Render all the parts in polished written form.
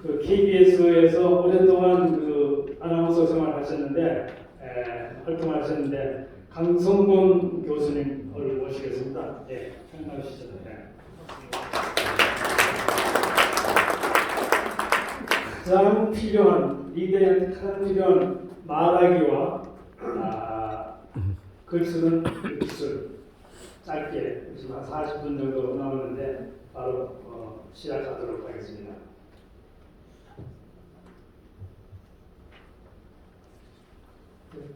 그 KBS에서 오랫동안 그 아나운서 생활하셨는데 활동하셨는데 강성곤 교수님을 모시겠습니다. 예, 나오시죠. 네. 가장 필요한 리더한테 가장 필요한 말하기와 글 쓰는 기술 짧게 지금 한 40분 정도 남았는데 바로 시작하도록 하겠습니다.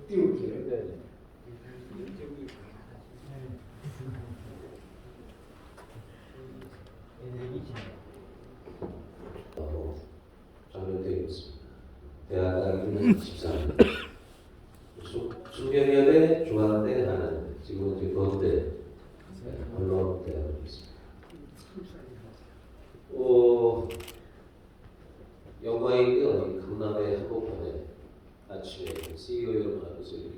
띄울게요. 네. 장면되어 있습니다. 대학 다니는 14년. 수경연대, 중앙대, 하나대. 지금은 이제 건대 언론대학으로 있습니다. 영광이고요. 강남의 한복판에 아침에 CEO 여러분 앞에서 이렇게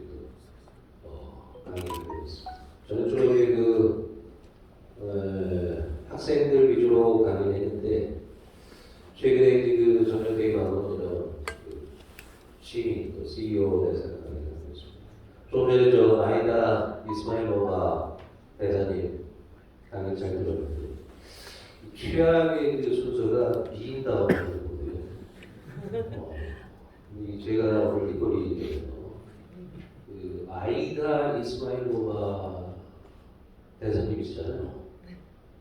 강의를 하고 있습니다. 저는 주로 학생들 위주로 강의를 했는데 최근에 그 전력대학원 이런 시민 CEO 대상 강의를 하고 있습니다. 좀 전에 저 아이다 이스마일로바 대사님 강의 잘 들었는데 최악의 그 순서가 미인다움이거든요. 제가 오늘 이거리 그 아이다 이스마일로바 대사님이시잖아요.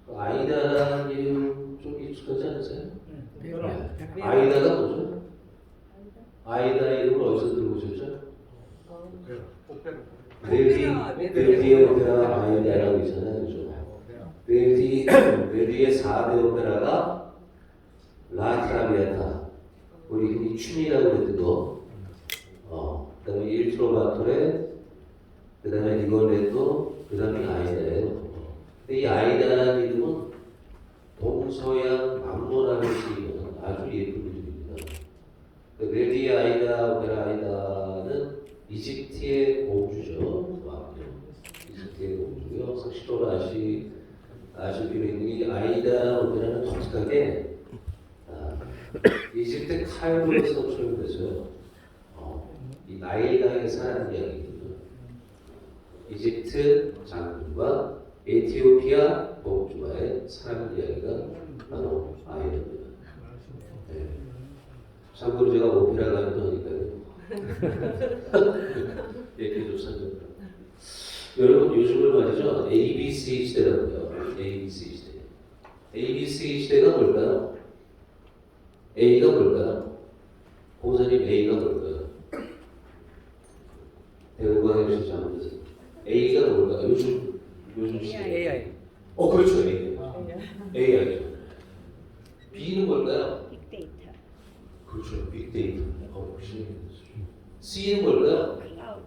그 아이다라는 이름 좀 익숙하지 않으세요? 네. 아이다가 뭐죠? 아이다 이름을 어디서 들어보셨죠? 벨디의 오페라 아이다라고 있잖아요. 그죠? 벨디의 4대 오페라가 라 트라비아타, 우리 흔히 춤이라고 그랬던 거, 그 다음에 일 트로바토레, 그 다음에 리골레토, 그 다음에 아이다예요. 근데 이 아이다라는 이름은 동서양 만문하게 쓰이는 아주 예쁜 이름입니다. 벨디의 아이다, 오페라 아이다는 이집트의 공주죠. 이집트의 공주요. 상식적으로 아실 필요 있는 게 아이다 오페라는 독특하게 이집트 카이로에서 출연돼서요. 이 나일강에 사는 이야기거든요. 이집트 장군과 에티오피아 공주와의 사랑 이야기가 바로 아이다입니다. 네. 참고로 제가 오페라 감독이니까요. 얘기도 사전. 여러분 요즘은 말이죠. ABC 시대라고요. ABC 시대. ABC 시대가 뭘까요? A가 뭘까요? 공사님 A가 뭘까요? 대구광에 주시지 않으세요. A가 뭘까요? 요즘 시대. AI. 그렇죠. AI죠. B는 뭘까요? 빅데이터. 그렇죠. 빅데이터. C는 뭘까요? 클라우드.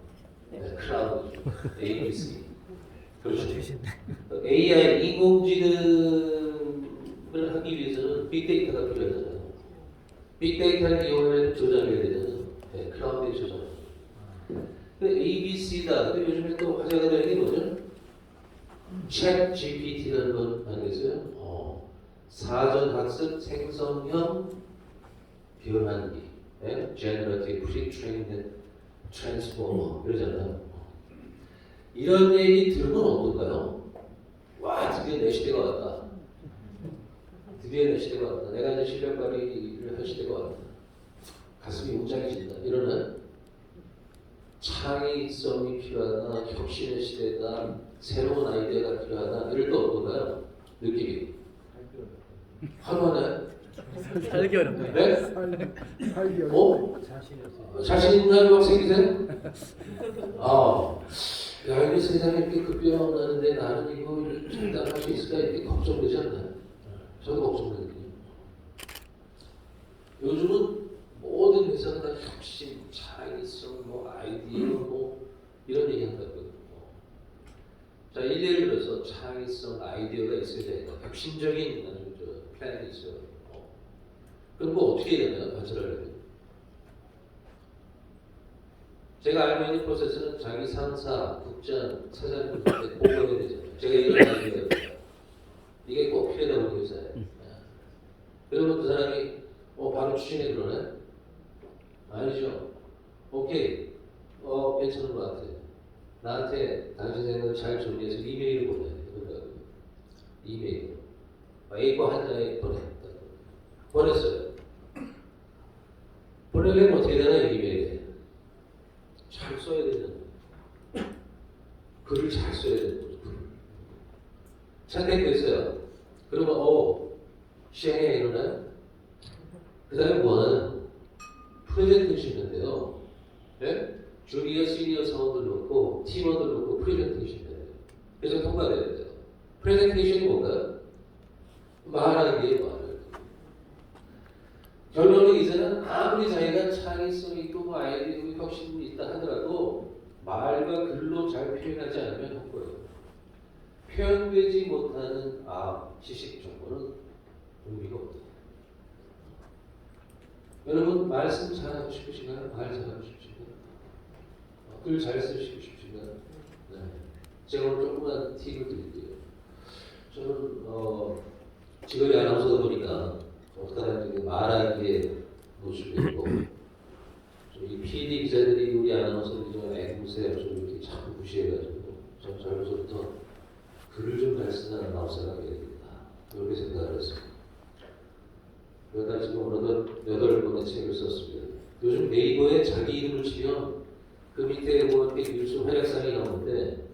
클라우드. A, B, C. 그렇죠. AI, 인공지능을 하기 위해서는 빅데이터가 필요하잖아요. 빅데이터를 이용하면 저장해야 되잖아요. 네, 클라우드에 저장. A, B, C다. 근데 요즘에 또 화제가 되는 게 뭐죠? 챗 GPT라는 건 아니겠어요? 사전 학습 생성형 변환기. 네? Generative Pre-trained Transformer 이러잖아요. 이런 얘기 들으면 어떨까요? 와, 드디어 내 시대가 왔다. 드디어 내 시대가 왔다. 내가 이제 실력 발휘를 할 시대가 왔다. 가슴이 웅장해진다. 이러는 창의성이 필요하다. 혁신의 시대다. 새로운 아이디어가 필요하다. 이럴 때 어떨까요? 느낌이. 화나네. 살기 어렵네. 네? 자신 있는 막 생기세요? 야, 이게 세상에 이렇게 급변하는데 나는 이거 장담할 수 있을까? 이렇게 걱정되지 않나요? 저도 걱정되거든요. 요즘은 모든 회사가 다 혁신, 창의성, 아이디어, 이런 얘기 한다거든요. 자, 예를 들어서 창의성, 아이디어가 있어야 되니까 혁신적인 플랜이 있어요. 그럼 뭐 어떻게 해야 되나요? 관찰하려면. 제가 알고 있는 프로세스는 자기 상사, 국장, 사장님한테 보고해야 되잖아요. 제가 이런 아이디어가 이게 꼭 필요하다고 회사에. 그러면 그 사람이 바로 추진해 그러네? 아니죠. 오케이. 괜찮은 것 같아. 나한테 당신 생각을 잘 정리해서 이메일을 보내. 그러더라고요. 이메일. A4 한 장에 보내. 보냈어요. 보내려면 어떻게 되나요? 이메일에. 잘 써야 되는 글을 잘 써야 되는 거죠. 선택됐어요. 그러면 시행에 일어나요? 그 다음에 뭐는 프레젠테이션인데요. 네? 주니어, 시니어 사원들 놓고 팀원들 놓고 프레젠테이션 해야 돼요. 그래서 통과돼야 돼요. 프레젠테이션이 뭔가요? 말하기에 말을. 결론은 이제는 아무리 자기가 창의성이 있고 뭐 아이디어 혁신이 있다 하더라도 말과 글로 잘 표현하지 않으면 헛거예요. 표현되지 못하는 지식 정보는 의미가 없다. 여러분 말씀 잘하고 싶으신가요? 말 잘하고 싶으신가요? 글 잘 쓰시고 싶으신가요? 네. 제가 오늘 조그만 팁을 드릴게요. 저는 직업이 아나운서다 보니까 어떡하든 말하기에 노출되고 이 PD 기자들이 우리 아나운서들이 좀 앵무새 좀 이렇게 자꾸 무시해가지고 전 젊어서부터 글을 좀 잘 쓰는 아나운서가 되겠다 그렇게 생각을 했습니다. 그러다 지금 어느덧 8권의 책을 썼습니다. 요즘 네이버에 자기 이름을 치면 그 밑에 뭐 이렇게 뉴스 활약상이 나오는데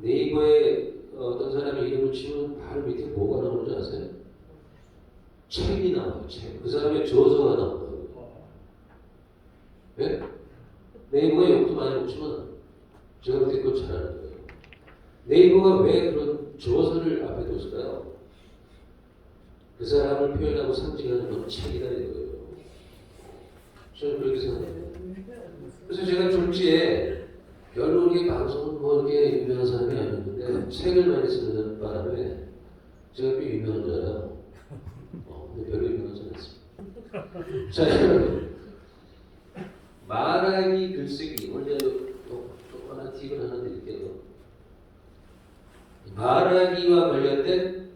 네이버에 어떤 사람의 이름을 치면 바로 밑에 뭐가 나오는지 아세요? 책이 나와요. 책. 그 사람의 저서가 나온다고요. 네? 네이버가 욕도 많이 먹지만 제가 그때 그걸 잘 아는 거예요. 네이버가 왜 그런 저서를 앞에 뒀을까요? 그 사람을 표현하고 상징하는 그런 책이다 이거예요. 저는 그렇게 생각해요. 그래서 제가 졸지에 별로 이렇게 방송은 뭐 이렇게 유명한 사람이 아니었는데 책을 많이 쓰는 바람에 제가 꽤 유명한 줄 알아요. 근데 별로 유명하지 않습니다. 자, 여러분. 말하기 글쓰기. 오늘 제가 조그마한 팁을 하나 드릴게요. 말하기와 관련된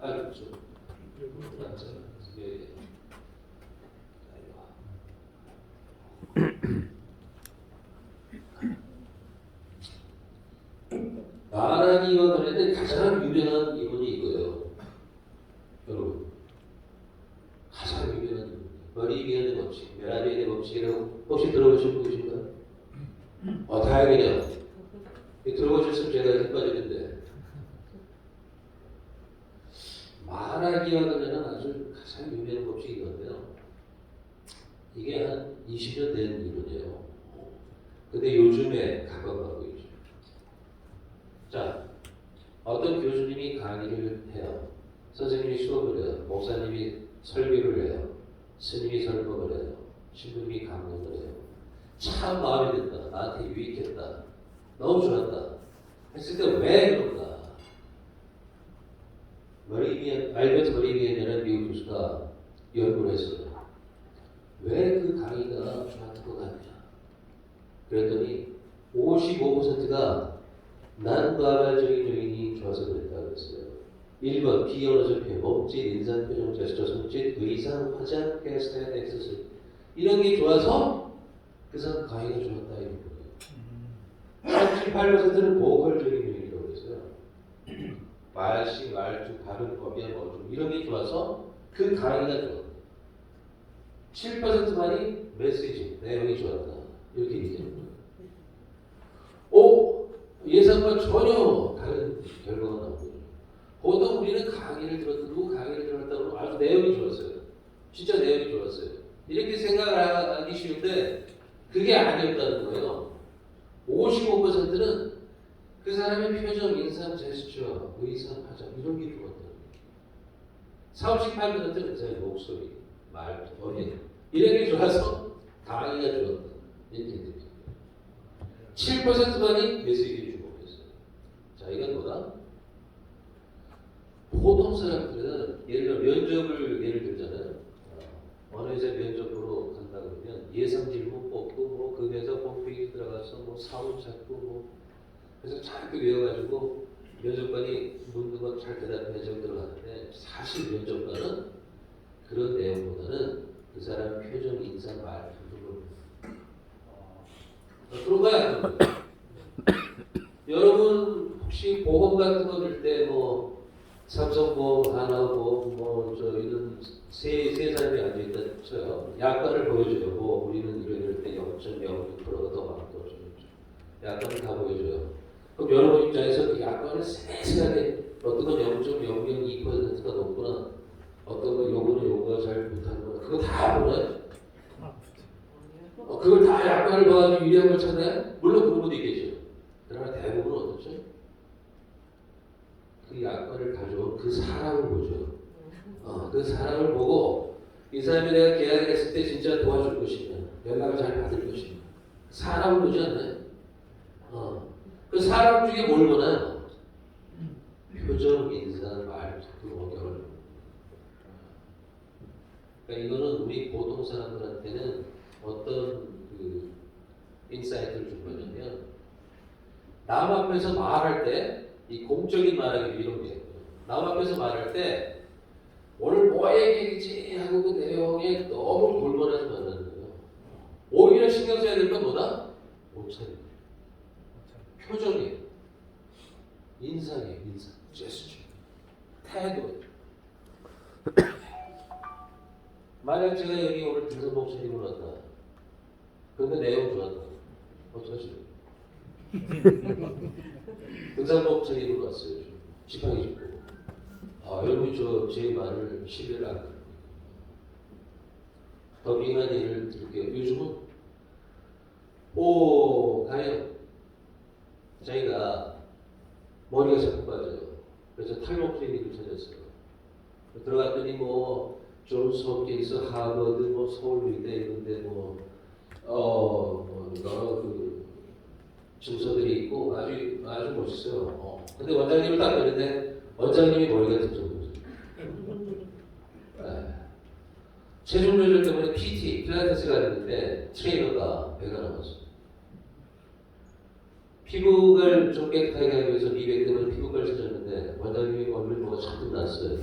그렇죠. 말하기와 관련된 가장 유명한 이론이 이거예요. 여러분. 가장 유명한 머리비언의 법칙, 메라비언의 법칙이라고 혹시 들어보신 분 계신가요? 다행이네요. 들어보셨으면 제가 힘 빠지는데 말하기와 관련한 아주 가장 유명한 법칙이 이건데요. 이게 한 20년 된 이론이에요. 근데 요즘에 각광받고 있죠. 자, 어떤 교수님이 강의를 해요. 선생님이 수업을 해요. 목사님이 설교를 해요. 스님이 설법을 해요. 신부님이 강론을 해요. 참 마음에 든다. 나한테 유익했다. 너무 좋았다. 했을 때 왜 그런가? 알베트 머리비엔이라는 미국 교수가 연구를 했어요. 왜 그 강의가 좋았던 것 같냐? 그랬더니 55%가 난과발적인 요인이 좋아서 그랬다고 했어요. 1번 비언어적 표현, 몸짓, 인상, 표정, 제스처, 손짓, 의상, 화장, 헤어스타일, 액세서리 이런 게 좋아서 그 사람 강의가 좋았다 이런 거예요. 38%는 보컬적인 요인이라고 했어요. 말씨, 말투, 발음법이야 뭐 이런 게 좋아서 그 강의가 좋았다. 7%만이 메시지, 내용이 좋았다 이렇게 얘기합니다. 예상과 전혀 다른 결과가 나오거든요. 보통 우리는 강의를 누구 강의를 들었다고 하면 아주 내용이 좋았어요. 진짜 내용이 좋았어요. 이렇게 생각하기 쉬운데 그게 아니었다는 거예요. 55%는 그 사람의 표정, 인상, 제스처, 의상, 화장 이런 게 좋았다는 거예요. 48%는 그 사람의 목소리, 말투, 어휘 이런 게 좋아서 강의가 좋았다. 이렇게 됩니다. 7%만이 메시지를 주목했어요. 자, 이건 뭐다? 보통 사람들은 예를 들어 면접을 예를 들잖아요. 어느 회사 면접 보러 간다 그러면 예상 질문 뽑고 뭐 그 회사 홈페이지 들어가서 뭐 사원 찾고 뭐 그래서 자꾸 외워가지고 면접관이 묻는 건 잘 대답해서 들어가는데 사실 면접관은 그런 내용보다는 그 사람 표정, 인상, 말, 그런 거야. 여러분 혹시 보험 같은 거 들 때 뭐 삼성보험, 하나보험, 뭐저 이런 세 사람이 앉아 있다 쳐요. 약관을 보여줘요. 뭐 우리는 이럴 때 0.06%가 더 많고 좀 약관을 다 보여줘요. 그럼 여러분 입장에서 그 약관을 세세하게 어떤 건 0.002%가 높구나, 어떤 건 요거가 잘 못하는구나, 그거 다 보나요? 그걸 다 약관을 봐가지고 유리한 걸 찾나요? 물론 그런 것도 있겠죠. 그러나 대부분은 어떻죠? 그 약관을 가져온 그 사람을 보죠. 그 사람을 보고 이 사람이 내가 계약을 했을 때 진짜 도와줄 것이냐, 연락을 잘 받을 것이냐, 사람을 보지 않나요? 그 사람 중에 뭘 보나요? 표정, 인상, 말투, 언어를. 그러니까 이거는 우리 보통 사람들한테는 어떤 그 인사이트를 준 거냐면, 남 앞에서 말할 때 이 공적인 말하기 이런 게 있고요. 남 앞에서 말할 때 오늘 뭐 얘기지 하고 그 내용에 너무 골몰하지 말라는 거예요. 오히려 신경 써야 될 건 뭐다? 옷차림, 표정이에요, 인상이에요, 인상, 제스처, 태도. 만약 제가 여기 오늘 등산복 차림을 왔다. 그런데 내용 좋았다. 어떡하시죠? 등산복 차림을 왔어요. 지팡이 짚고. 여러분 제 말을 신뢰를 안 해요. 더 민한 예를 들게요. 요즘은 가요. 자기가 머리가 자꾸 빠져요. 그래서 탈모 클리닉을 찾았어요. 들어갔더니 뭐 존스 홉킨스, 하버드, 뭐 서울의대 이런데 뭐 여러 그 증서들이 있고 아주 멋있어요. 근데 원장님을 딱 뵀는데 원장님이 머리가 들 정도죠. 체중 조절 때문에 PT, 필라테스 갔는데 트레이너가 배가 나왔어요. 피부를 좀 깨끗하게 하기 위해서 미백 때문에 피부과를 찾았는데 원장님이 얼굴에 뭐가 잔뜩 났어요.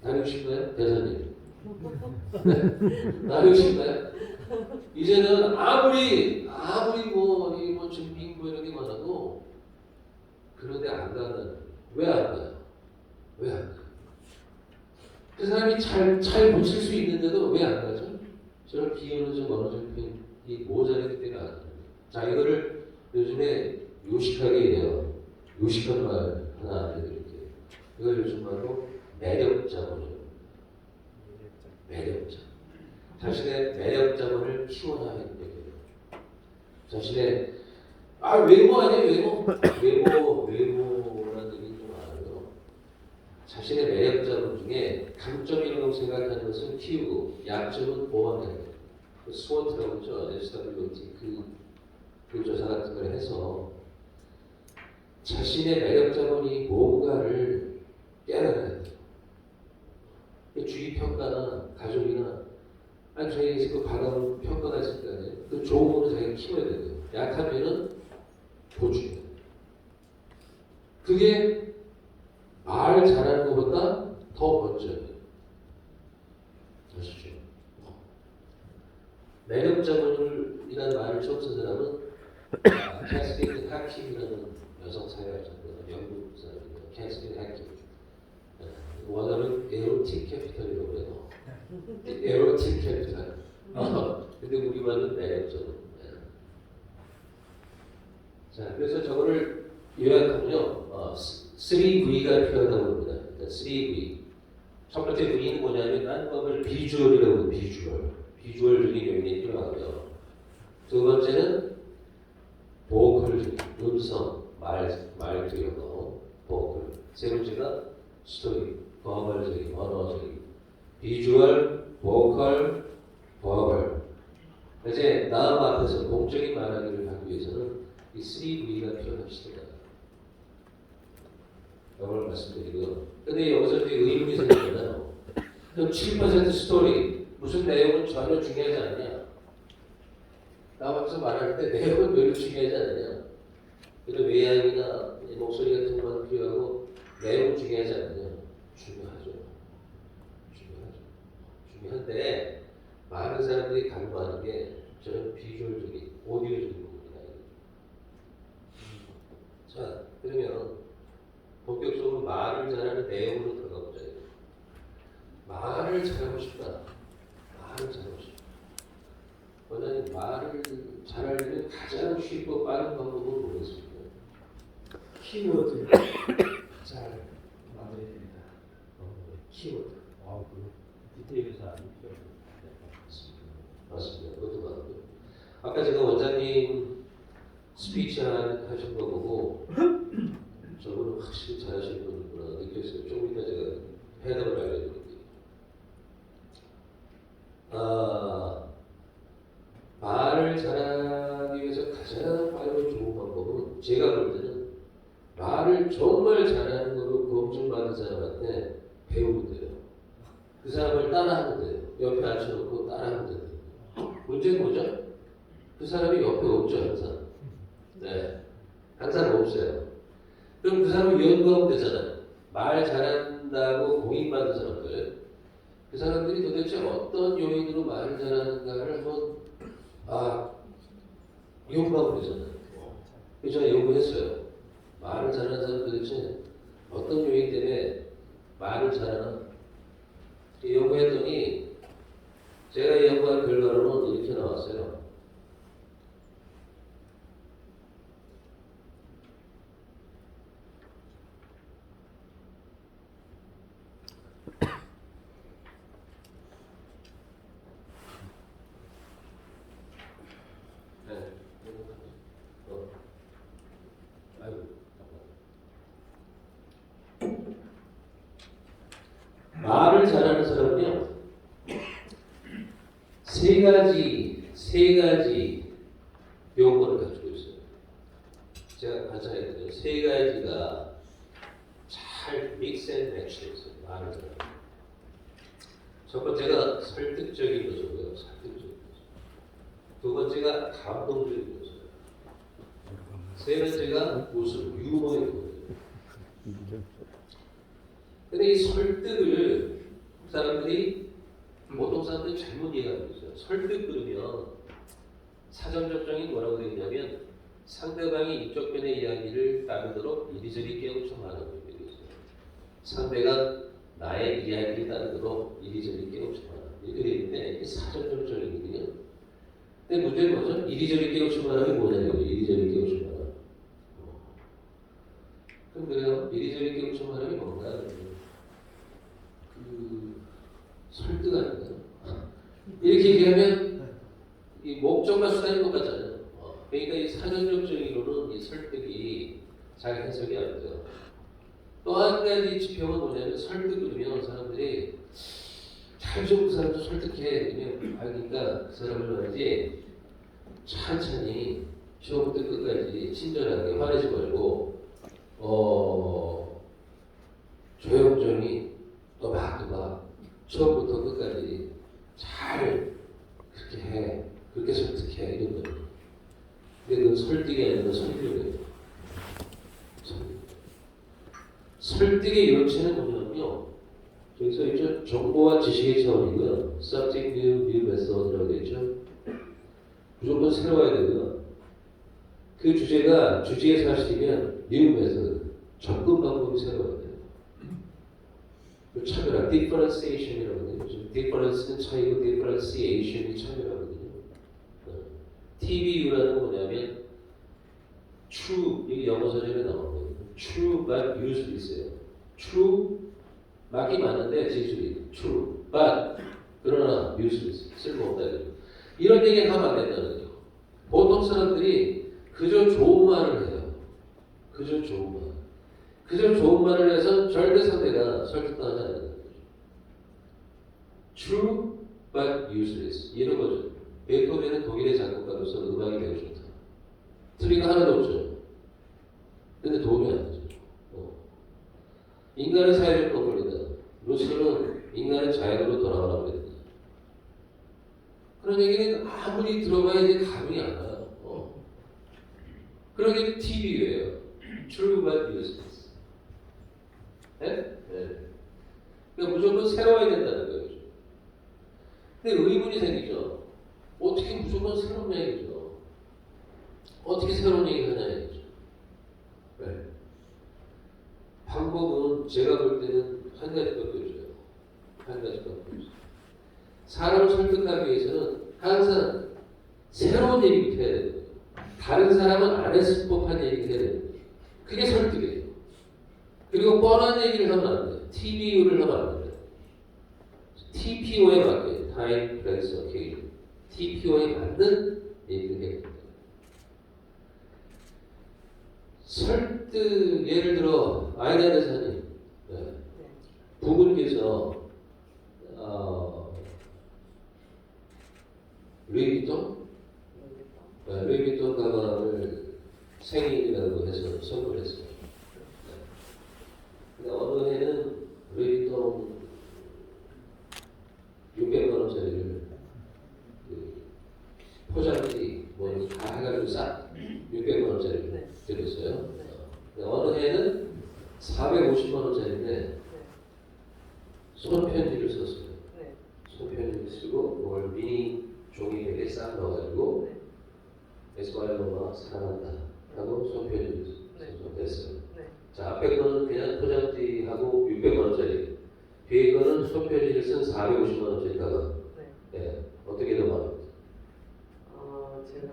다녀오실까요? 대사님. 네? 다녀오실까요? 이제는 아무리 뭐 증빙 뭐 이런 게 많아도 그런데 안 가는. 왜 안 가요? 왜 안 가요? 그 사람이 잘 고칠 수 있는데도 왜 안 가죠? 저는 비언어적 언어적 표현이 모자라기 때문에 안 가요. 자, 이거를 요즘에 요식하게 이래요. 요식한 말 하나 알려드릴게요. 이걸 요즘 말로 매력자본이에요. 매력자. 자신의 매력자본을 키워나가는 얘기예요. 자신의 외모 아니에요, 외모. 외모라는 얘기 좀 알아요. 자신의 매력자본 중에 강점이라고 생각하는 것을 키우고 약점은 보완해야 돼요. 스워트라고 하죠. SWOT 그 조사 같은 걸 해서 자신의 매력자본이 뭔가를 깨달아야 돼요. 주위 평가나 가족이나 저희에서 그 받아온 평가가 있을 거 아니에요. 그 좋은 거는 자기가 키워야 돼요. 약한 면은 보충해야 돼요. 그게 말 잘하는 것보다 더 먼저예요. 아시죠? 매력자본이라는 말을 처음 쓴 사람은 캐스틴 하킴이라는 여성 사회학자입니다. 영국 사람입니다. 캐스틴 하킴. 원어는 에로틱 캐피탈이라고 해요. 에로틱 캐피탈. 근데 우리말은 매력자본. 자, 그래서 저거를 요약하면요, 3V가 필요하다고 합니다. 3V. 첫 번째 V는 뭐냐면 난 그걸 비주얼이라고 해요. 비주얼적인 요인이 필요하고요. 두 번째는 보컬적인 음성, 말투 이런 거, 보컬. 세 번째가 스토리, 버벌적인, 언어적인. 비주얼, 보컬, 버벌. 이제 남 앞에서 공적인 말하기를 하기 위해서는 이 3V가 필요한 시대다. 이걸 말씀드리고요. 근데 여기서 되게 의문이 생기잖아요. 그럼 7% 스토리, 무슨 내용은 전혀 중요하지 않냐? 나와서 말할 때 내용은 별로 중요하지 않느냐? 이런 외향이나 목소리 같은 건 필요하고 내용은 중요하지 않느냐? 중요하죠. 중요한데 많은 사람들이 간과하는 게 저는 비주얼적인, 오디오적인 부분이다. 자, 그러면 본격적으로 말을 잘하는 내용으로 들어가 보자. 말을 잘하고 싶다. 말을 잘하고 싶다. 원장님, 말을 잘하려면 가장 쉽고 빠른 방법은 뭐겠습니까? 키워드 잘 만들어야 됩니다. 키워드. 그 디테일에서 안 필요 맞습니다. 그것도 맞고요. 아까 제가 원장님 스피치 하신 거 보고 저분은 확실히 잘하시는 분이구나 느꼈어요. 조금 이따 제가 해답을 알려드릴게요. 말을 잘하기 위해서 가장 빠르고 좋은 방법은 제가 볼 때는 말을 정말 잘하는 걸로 검증받은 사람한테 배우면 돼요. 그 사람을 따라하면 돼요. 옆에 앉혀놓고 따라하면 돼요. 문제는 뭐죠? 그 사람이 옆에 없죠, 항상. 네. 항상 없어요. 그럼 그 사람을 연구하면 되잖아요. 말 잘한다고 공인받은 사람들. 그 사람들이 도대체 어떤 요인으로 말을 잘하는가를 한번, 연구하면 되잖아요. 그래서 제가 연구했어요. 말을 잘하는 사람 도대체 어떤 요인 때문에 말을 잘하나? 연구했더니 제가 연구한 결과로는 이렇게 나왔어요. 네. 말을 잘하는 사람은요, 세 가지 요건을 가지고 있어요. 제가 관찰했더니 세 가지가 잘 믹스 앤 매치되어 있어요. 말을 잘하는. 첫 번째가 설득적인 요소고요. 설득적인 요소. 두 번째가 감동적인 요소예요. 세 번째가 웃음, 유머의 부분이에요. 근데 이 설득을 보통 사람들이 잘못 이해하고 있어요. 설득 그러면 사전 접종이 뭐라고 되어 있냐면 상대방이 이쪽 편의 이야기를 따르도록 이리저리 깨우쳐 말하는 게 되어 있어요. 상대가 나의 이야기를 따르도록 이리저리 깨우쳐 말하는 게 되어 있는데 이게 사전 접종이거든요. 근데 문제는 뭐죠? 이리저리 깨우쳐 말하는 게 뭐냐고요. 이리저리 깨우쳐 말하는. 그럼 그래요. 이리저리 깨우쳐 말하는 게 뭔가? 설득 아닌가요? 이렇게 얘기하면 이 목적과 수단이 똑같잖아요. 그러니까 이 사전적적으로는 이 설득이 잘 해석이 안 돼요. 또 한 가지 지표는 뭐냐면 설득이면 사람들이 잘 좀 그 사람도 설득해. 그러니까 그 사람을 말이지 천천히 처음부터 끝까지 친절하게 화내지 말고 조용조용히 또박또박 처음부터 끝까지 잘 그렇게 해. 그렇게 설득해. 이런 거예요. 근데 그건 설득이 아니라 설득이에요. 설득의 열쇠는 뭐냐면요. 여기서 이제 정보와 지식의 차원이고요. Subject, View, Method라고 되어 있죠. 무조건 새로워야 되고요. 그 주제가 주제의 사실이면 New Method, 접근 방법이 새로워야 돼요. 차별화, differentiation이라고 해요. difference는 차이고 differentiation이 차별화거든요. TBU라는 뭐냐면 true, 이게 영어 사전에 나온 거예요. true but useless예요. true, 맞긴 맞는데 지술이 true, but 그러나 useless, 쓸모없다. 이런 얘기는 하면 안 된다는 거죠. 보통 사람들이 그저 좋은 말을 해요. 그저 좋은 말. 그저 좋은 말을 해서 절대 상대가 설득당하지 않는다는 거죠. True but useless. 이런 거죠. 베토벤은 독일의 작곡가로서 음악이 매우 좋다. 틀린 거 하나도 없죠. 근데 도움이 안 되죠. 인간은 사회적 동물이다. 루스는 인간은 자연으로 돌아가라고 했다. 그런 얘기는 아무리 들어봐야 이제 감이 안 와요. 그런 게 TV예요. True but useless. 네? 네. 그러니까 무조건 새로워야 된다는 거예요. 근데 의문이 생기죠. 어떻게 무조건 새로운 얘기죠? 어떻게 새로운 얘기를 하냐 얘기죠. 네. 방법은 제가 볼 때는 한 가지밖에 없어요. 한 가지밖에 없어요. 사람을 설득하기 위해서는 항상 새로운 얘기부터 해야 돼요. 다른 사람은 안 했을 법한 얘기를 해야 돼요. 그게 설득이에요. 그리고 뻔한 얘기를 하면 안 돼요. TBU를 하면 안 돼요. TPO에 맞게 타임, 플레이스, 오케이션. TPO에 맞는 얘기를 해야 됩니다. 설득, 예를 들어 아이다 대사님, 네. 부분께서 루이비통? 네, 루이비통 가방을 생일이라고 해서 선물했어요. 네. 어느 해는 루이비통 600만 원짜리를 포장지 뭐 다 해가지고 싹 600만 원짜리를 드렸어요. 어느 해는 450만 원짜리인데 손편지를 썼어요. 손편지를 쓰고 그걸 미니 종이백에 싹 넣어가지고 에스파일로마 사랑한다 하고 손편지를 냈어요. 자, 앞에 거는 그냥 포장지하고 600만 원짜리, 뒤에 거는 손편지를 쓴 450만 원짜리 가방. 네. 어떻게 더 많아요? 제가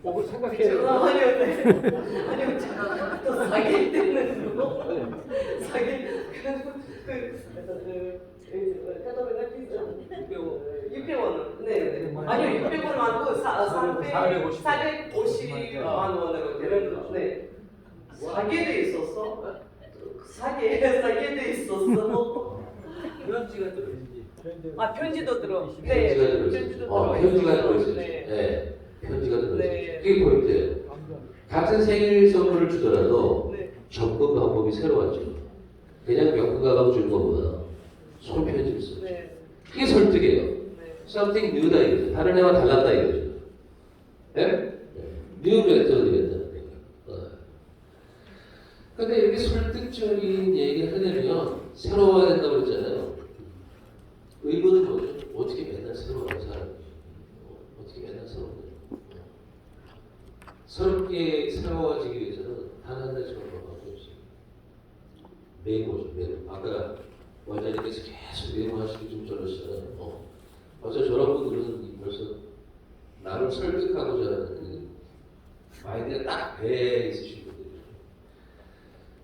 보고 생각해요. 아니요, 제가 또 사기 때문에 사기 카톡에다 비싼 600원. 네. 아니요, 600원 말고 450만 원으로 되는. 네. 사게 돼 있었어. 사게 돼 있었어. 편지가 들어있지. 편지도 들어. 편지가 들어있어요. 네. 편지가 들어있어요. 네. 그게 포인트예요. 같은 생일 선물을 주더라도 접근 방법이 새로웠죠. 그냥 명품 가방 주는 것보다 손편지를 써요. 그게 설득이에요. Something new다 이거죠. 다른 애와 달랐다 이거죠. 네? New method이겠다. 근데 이렇게 설득적인 얘기를 하려면 새로워야 된다고 그랬잖아요. 의문은 뭐죠? 어떻게 맨날 새로워요, 사람이? 어떻게 맨날 새로워요? 새롭게 새로워지기 위해서는 단 한 가지 방법밖에 없어요. 메모죠, 메모. 아까 원장님께서 계속 메모하시기 좀 저러시잖아요. 벌써 저런 분들은 벌써 나를 설득하고자 하는 마인드가 딱 배에 있으신 분들이에요.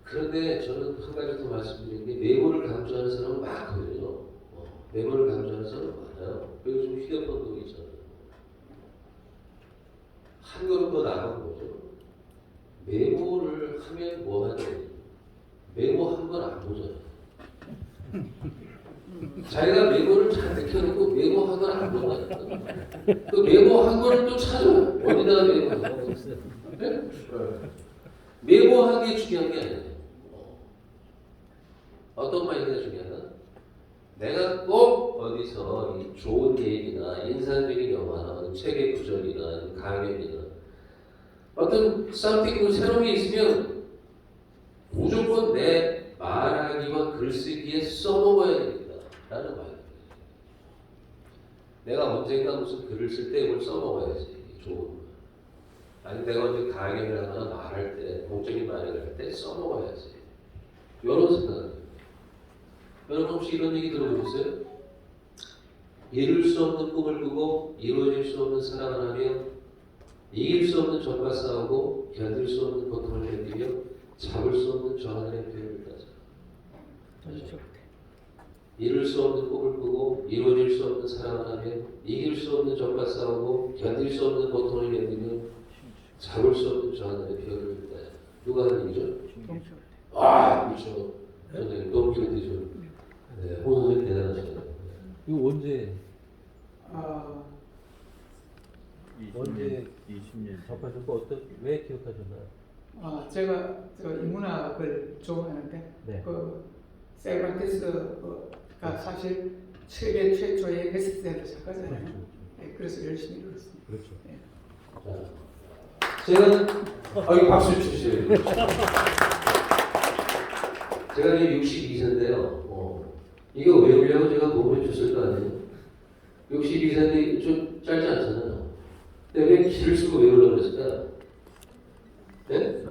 그런데 저는 한 가지 더 말씀드리는 게 메모를 강조하는 사람은 많거든요. 메모를 강조하는 사람은 많아요. 그리고 요즘 휴대폰도 있잖아요. 한 걸음 더 나아간 거죠. 메모를 하면 뭐 하냐? 메모한 걸 안 보잖아요. 자기가 메모를 잘 익혀놓고 메모한 걸 안 본다니까. 그 메모한 걸 또 찾아요. 어디다가 메모하고. 네? 메모하는 게 중요한 게 아니에요. 어떤 마인드가 중요하다? 내가 꼭 어디서 이 좋은 얘기나 인상적인 영화나 책의 구절이나 강연이나 어떤 썸띵 새로운 게 있으면 무조건 내 말하기와 글쓰기에 써먹어야 됩니다. 라는 말이에요. 내가 언젠가 무슨 글을 쓸 때 이걸 써먹어야지. 좋은 거. 아니 내가 언제 강연을 하거나 말할 때, 공적인 말을 할 때 써먹어야지. 이런 생각이에요. 여러분 혹시 이런 얘기 들어보셨어요? 이룰 수 없는 꿈을 꾸고 이루어질 수 없는 사랑을 하며 이길 수 없는 적과 싸우고 견딜 수 없는 고통을 견디며 잡을 수 없는 저 하늘의 표현을 따져. 이룰 수 없는 꿈을 꾸고 이루어질 수 없는 사랑을 하며 이길 수 없는 적과 싸우고 견딜 수 없는 고통을 견디며 잡을 수 없는 저 하늘의 표현을 따져. 누가 하는 얘기죠? 그렇죠. 선생님 너무 견디죠. 네, 호 선생님 대단하시네요. 이거 언제? 언제 20년 접하셨고 왜 기억하셨나요? 제가 인문학을 좋아하는데 네. 세르반테스가 사실 세계 최초의 베스트셀러 작가잖아요. 네, 그래서 열심히 읽었습니다. 그렇죠. 네. 제가 여기 박수 주시죠. 제가 이제 62세인데요. 이거 외우려고 제가 보고해 줬을 거 아니에요? 62세인데 좀 짧지 않잖아요. 근데 왜 길을 쓰고 외우려고 그랬을까? 네?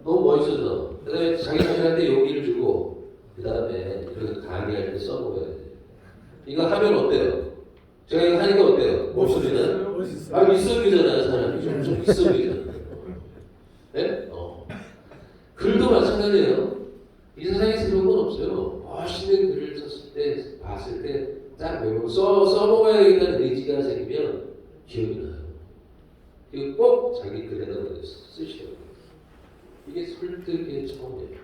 너무 멋있어서. 그 다음에 자기 자신한테 용기를 주고, 그 다음에 이렇게 강의할 때 써먹어야 돼. 이거 하면 어때요? 제가 이거 하니까 어때요? 멋있어요? 멋있어요. 아, 있어 보이잖아요, 사람이. 좀 있어 보이잖아요. 네? 글도 마찬가지예요. 이 세상에 새로운 건 없어요. 멋있는 글을 썼을 때, 봤을 때, 딱 외우고 써먹어야겠다는 의지가 생기면 기억이 나요. 그리고 꼭 자기 글에다 쓰시라고. 이게 설득의 처음이에요.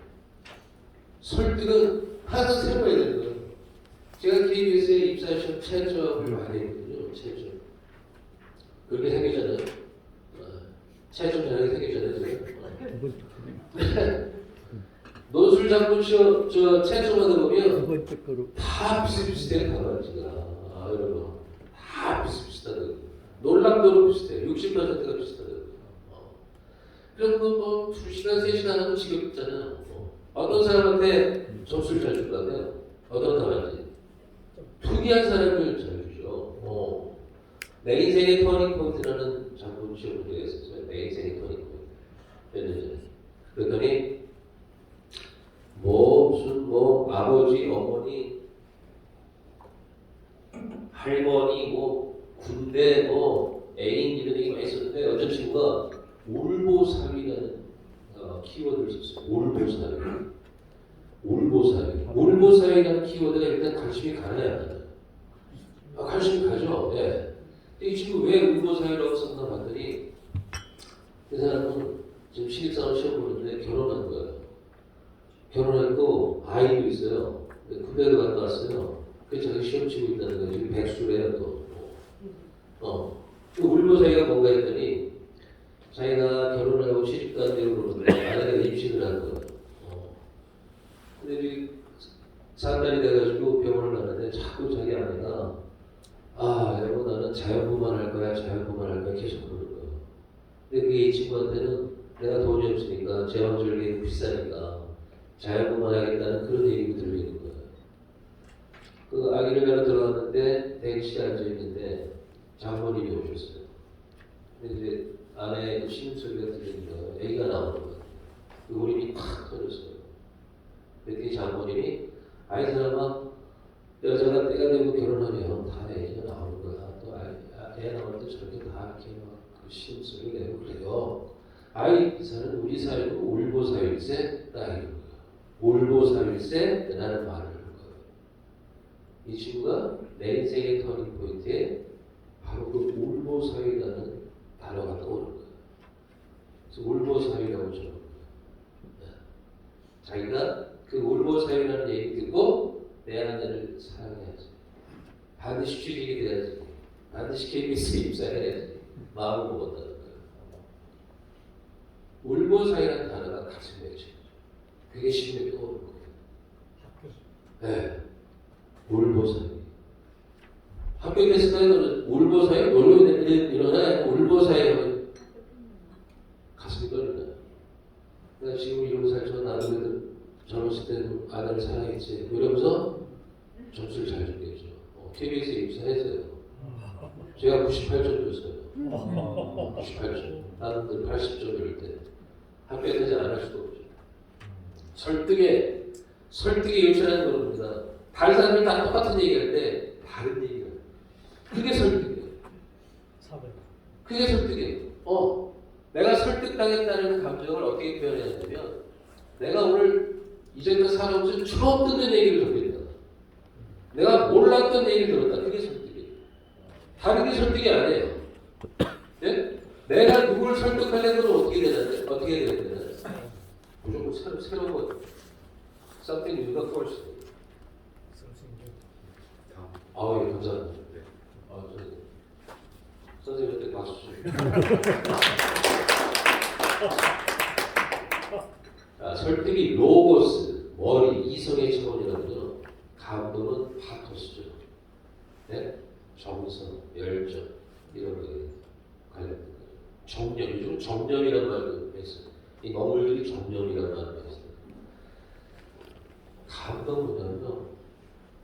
설득은 항상 새로워야 되는 거예요. 제가 KBS에 입사시험 최저를 많이 했거든요. 최저. 그렇게 생기잖아요. 최저 잘하게 생기잖아요. 제가. 논술 잡고 저 최초만 들어보면 다 비슷비슷해 강아지가. 여러분 다 비슷비슷하다고. 놀랍도록 비슷해. 60%가 비슷하다고. 그럼 뭐 2시간 3시간 하고 지겹잖아요. 어떤 사람한테 점수를 잘 준다면 어떤 사람한테 특이한 사람을 잘 주죠. 내 인생의 터닝 포인트라는 작품 시험을 제가 했었어요. 내 인생의 터닝 포인트. 몇 년 전에. 그랬더니 무슨 아버지, 어머니, 할머니, 군대, 애인 이런 얘기 많이 썼는데 어떤 친구가 울보사위라는 키워드를 썼어요. 울보사위. 울보사위. 울보사위라는 키워드가 일단 관심이 가나요? 안 가나요? 관심이 가죠. 예. 이 친구 왜 울보사위라고 썼나 봤더니 그 사람은 지금 신입사원 시험 보는데 결혼한 거예요. 결혼했고 아이도 있어요. 군대도 갔다 왔어요. 그 자기 시험 치고 있다는 거예요. 지금 백수래요 또. 그 울보사위가 뭔가 했더니 자기가 결혼을 하고 시집도 안 되고 그러는데 아내가 임신을 한 거예요. 근데 이제 3달이 돼가지고 병원을 가는데 자꾸 자기 아내가 여보 나는 자연분만 할 거야 자연분만 할 거야 계속 그러는 거예요. 근데 그게 이 친구한테는 내가 돈이 없으니까 제왕절개 비싸니까 자연분만 하겠다는 그런 얘기가 들리는 거예요. 그 아기를 가려 들어갔는데 대기실에 앉아있는데 장모님이 오셨어요. 근데 이제 아내의 신음소리가 들리는 거예요. 애기가 나오는 거예요. 그 울음이 팍 터졌어요. 그랬더니 장모님이 아이 사람아 여자가 때가 되고 결혼하면 다 애기가 나오는 거야. 또 애 나올 때 저렇게 다 이렇게 막그 신음소리를 내고 그래요. 이 사람은 우리 사회는 울보사일세? 딱 이런 거예요. 울보사일세? 라는 말을 하는 거예요. 이 친구가 내 인생의 터닝 포인트에 바로 그 울보사위라는 단어가 떠오르는 거예요. 그래서 울보사위라고 저는 자기가 그 울보사위라는 얘기 듣고 내 아내를 사랑해야지. 반드시 취직이 돼야지. 반드시 KBS에 입사해야지. 마음을 먹었다는 거예요. 울보사위라는 단어가 가슴에 맺혀요. 그게 심리에 떠오르는 거예요. 네. 울보사위. 합격했을까요? 울보사위? 놀러 일어나? 울보사위 하면 가슴이 떨리나요? 내가 지금 이러고 살죠. 나도 젊었을 때는 아내를 사랑했지. 이러면서 점수를 잘 주겠죠. KBS에 입사했어요. 제가 98점 줬어요. 98점. 다른 들 80점 이럴 때. 합격하지 않을 수가 없죠. 설득에 요청하는 겁니다. 다른 사람이 다 똑같은 얘기할 때 다른 얘기를 해요. 그게 설득이에요. 그게 설득이에요. 내가 설득당했다는 감정을 어떻게 표현해야 되냐면 내가 오늘 이제까지 살아오면서 처음 듣는 얘기를 듣겠다. 내가 몰랐던 얘기를 들었다. 그게 설득이에요. 다른 게 설득이 아니에요. 네? 내가 누구를 설득하려면 어떻게 해야 되나? 무조건 새로운 거. Something new, of course. 예, 감사합니다. 선생님한테 박수 설득이 로고스, 머리, 이성의 차원이라면 감동은 파토스죠. 네? 정성, 열정 이런 거에 관련된 거죠. 정념, 요즘 정념이라는 말도 했어요. 이 너물들이 정념이라는 말을 했어요. 감동은 뭐냐면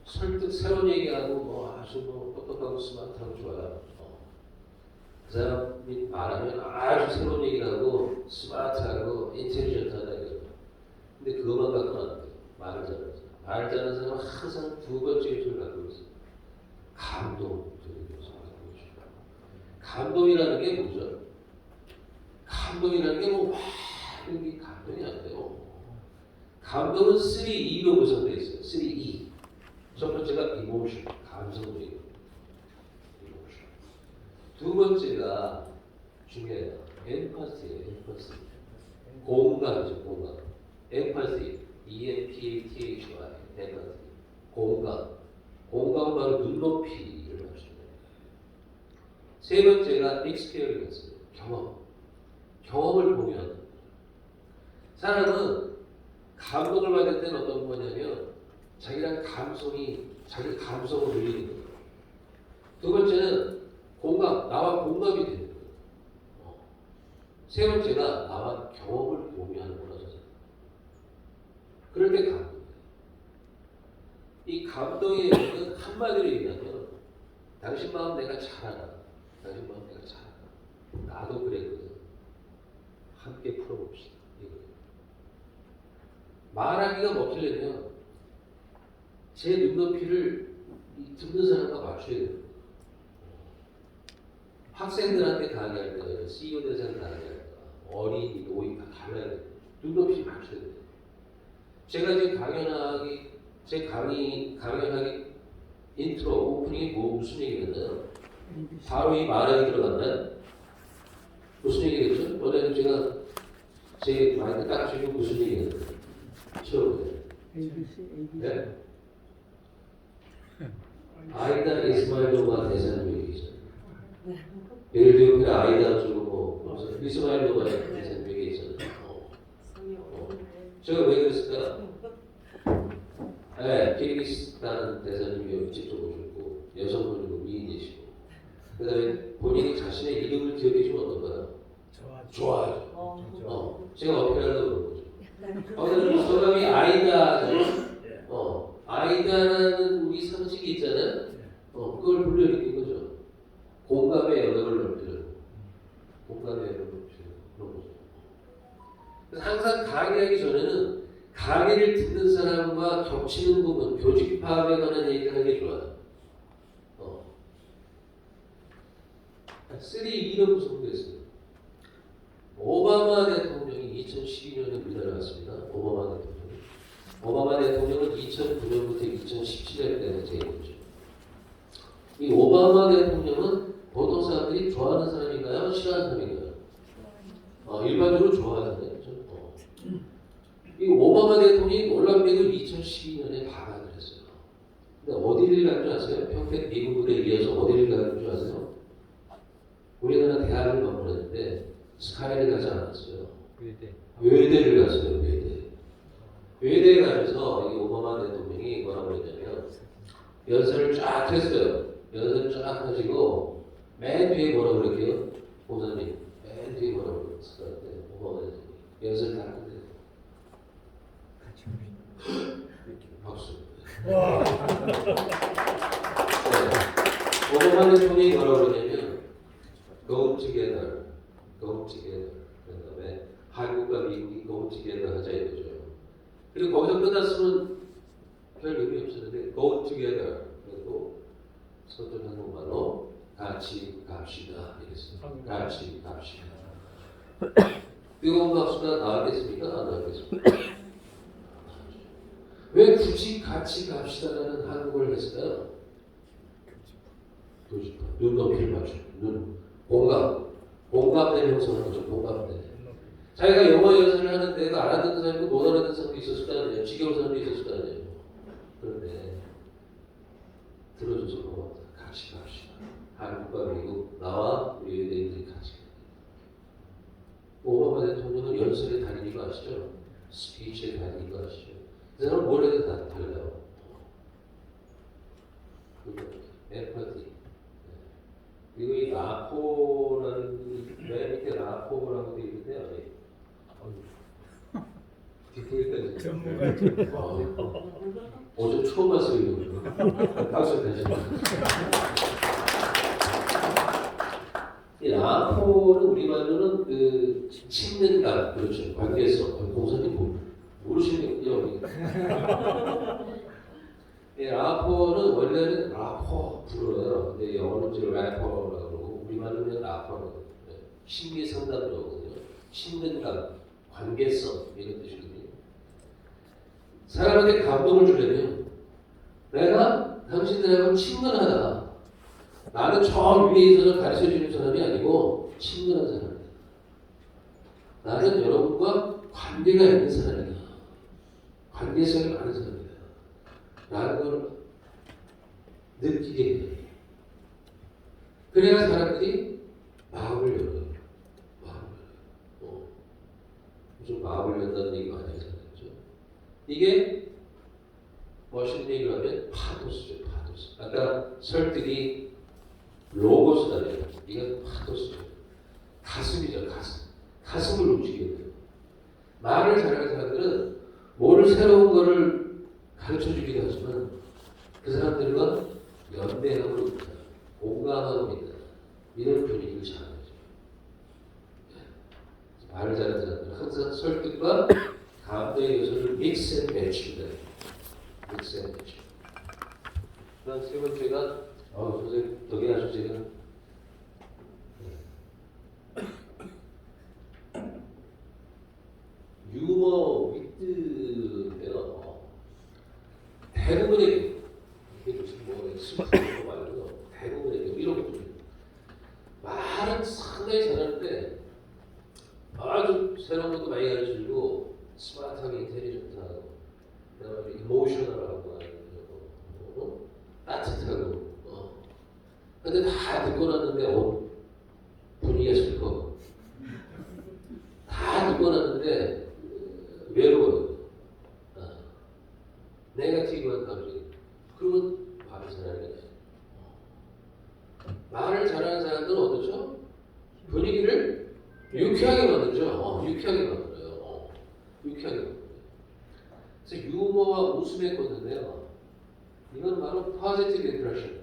설득, 새로운 얘기하고 뭐 아주 뭐 똑똑하고 스마트하고 좋아요. 그 사람이 말하면 아주 새로운 얘기를 하고 스마트하고 인텔리전트하다 이거예요. 근데 그것만 갖고는 안 돼요. 말을 잘하는 사람. 말 잘하는 사람은 항상 두 번째 요소를 갖고 있어요. 감동적인 요소를 갖고 있어요. 감동이라는 게 뭐죠? 감동이라는 게 뭐 와, 이게 감동이 안 돼요. 감동은 3E로 구성되어 있어요. 3E. 첫 번째가 emotion, 감성적인 emotion. 두 번째가 중요해요. empathy예요. empathy. 공감이죠. 공감. empathy, E-M-P-A-T-H-Y, empathy. 공감. 공감은 바로 눈높이를 맞추는 거예요. 세 번째가 experience, 경험. 경험을 공유하는 거예요. 사람은 감동을 받을 때는 어떤 거냐면 자기랑 자기 감성을 늘리는 거예요. 두 번째는 공감, 나와 공감이 되는 거예요. 세 번째가 나와 경험을 공유하는 거라서 그럴 때 감동이에요. 이 감동의 의미는 한마디로 얘기하면 당신 마음 내가 잘 알아. 당신 마음 내가 잘 알아. 나도 그랬거든. 함께 풀어봅시다. 이거예요. 말하기가 먹히려면 제 눈높이를 듣는 사람과 맞춰야 돼요. 학생들한테 강의할 때, CEO 대상 강의할 때, 어린이, 노인 다 달라야 돼요. 눈높이 맞춰야 돼요. 제가 지금 제 강연하기 인트로, 오프닝이 무슨 얘기였나요? 바로 이 말하기 들어간다. 무슨 얘기겠죠? 원래는 제가 제 마이크 딱 쥐고 무슨 얘기였나요? 처음에. 네? 아이다 이스마일로가 대사님 얘기죠. 예를 들면 그 아이다 주고 뭐 이스마일로가 대사님 얘기했잖아요. 제가 왜 그랬을까? 네, 키르기스탄 대사님이 직접 오셨고 여성분이고 미인이시고 그다음에 본인이 자신의 이름을 기억해 주면 어떨까요? 좋아요. 제가 어필하려고 그런 거죠. 소감이 아이다잖아요. 아이다라는 우리 상식이 있잖아요. 그걸 불러일으킨 거죠. 공감의 영역을 넓히는 공감의 영역을 넓히는 그런 거죠. 그래서 항상 강의하기 전에는 강의를 듣는 사람과 겹치는 부분, 교직 파악에 관한 얘기를 하는 게 좋아요. 3E로 구성되었습니다. 오바마 대통령이 2012년에 우리나라에 왔습니다. 오바마 대통령은 2009년부터 2017년까지 재임했죠. 이 오바마 대통령은 보통 사람들이 좋아하는 사람인가요? 싫어하는 사람인가요? 일반적으로 좋아하잖아요. 그렇죠? 이 오바마 대통령이 놀랍게도 2012년에 발악을 했어요. 근데 어디를 간 줄 아세요? 평택 미국에 이어서 어디를 간 줄 아세요? 우리나라 대학을 방문했는데 스카이를 가지 않았어요. 외대를 갔어요. 외대에 가셔서 이 오바마 대통령이 뭐라고 했냐면 연설을 쫙 했어요. 연설을 쫙 하시고 맨 뒤에 뭐라고 그랬게요? 목사님 맨 뒤에 뭐라고 그랬을 것 같아요? 오바마 대통령이 연설 다 끝내요. 박수. 오바마 대통령이 뭐라고 그러냐면 go together. 그 다음에 한국과 미국이 go together 하자 이거죠. 그리고 거기서 끝났으면 별 의미 없었는데 go together. 그리고 서쪽 한국말로 같이 갑시다 이랬어요. 같이 갑시다. 뜨거운 박수가 나왔겠습니까? 안 나왔겠습니까? 왜 굳이 같이 갑시다라는 한국어를 했을까요? 교집합, 눈높이를 맞추는 공감대를 형성하는 거죠. 공감대. 자기가 영어 연습을 하는데 알아듣는 사람이고 못 알아듣는 사람도 있었을 거 아니에요. 지겨운 사람도 있었을 거 아니에요. 그런데 들어줘서 고맙다. 같이 갑시다. 한국과 미국, 나와 우리 외대인들이 같이 갑니다. 오바마 대통령은 연설에 다니는 거 아시죠? 스피치에 다니는 거 아시죠? 그 사람은 뭘 해도 다 달라요. 엠파티. 그리고 이 라포라는 맨 밑에 라포라고 되어 있는데 디테일까지 전문가 어제 처음 봤어요. 이거. 박수 다시. 이 라포는 우리말로는 그 친근감, 그렇죠. 관계성. 공사님 모르시는군요. 라포는 원래는 라포 불어요. 근데 영어는 이제 래퍼라고 그러고 우리말로는 그냥 라포거든요. 심리 상담료거든요. 친근감, 관계성 이런 뜻이거든요. 사람에게 감동을 주려면 내가 당신들하고 친근하다. 나는 저 위에 있어서 가르쳐주는 사람이 아니고 친근한 사람이다. 나는 여러분과 관계가 있는 사람이다. 관계성이 많은 사람이다. 라는 걸 느끼게 해요. 그래야 사람들이 마음을 열어요. 마음을 열어요. 좀 마음을 연다는 얘기 많이 하잖아요. 이게 멋있는 얘기를 하면 파도스죠. 파도스. 아까 설득이 로고스잖아요. 이건 파도스죠. 가슴이죠. 가슴을 움직여야 돼요. 말을 잘하는 사람들은 뭘 새로운 거를 가르쳐주기도 하지만 그 사람들과 연대하고 있다. 공감하고 있다. 이런 분위기를 잘하죠. 말을 잘하는 사람들은 항상 설득과 감정의 요소를 믹스 앤 매치다. 믹스 앤 매치. 그다음 세 번째가 선생님 덕에 아주 제가 유머 위트예요. 대부분의 이게 무슨 뭐 스마트폰 말고 대부분의 이런 분들 말은 상당히 잘하는데 아주 새로운 것도 많이 가르쳐주고 스마트하게 인텔리전트하고 그다음에 이모셔널하고 따뜻하고 근데 다 듣고 났는데 분위기가 싫고 다 듣고 났는데 외로워요. 네거티브한 감정이. 그러면 말을 잘하는 게 아니에요. 말을 잘하는 사람들은 어떻죠? 분위기를 유쾌하게 만들죠. 유쾌하게 만들어요. 유쾌하게 만들어요. 그래서 유머와 웃음의 코드인데요. 이건 바로 positive impression.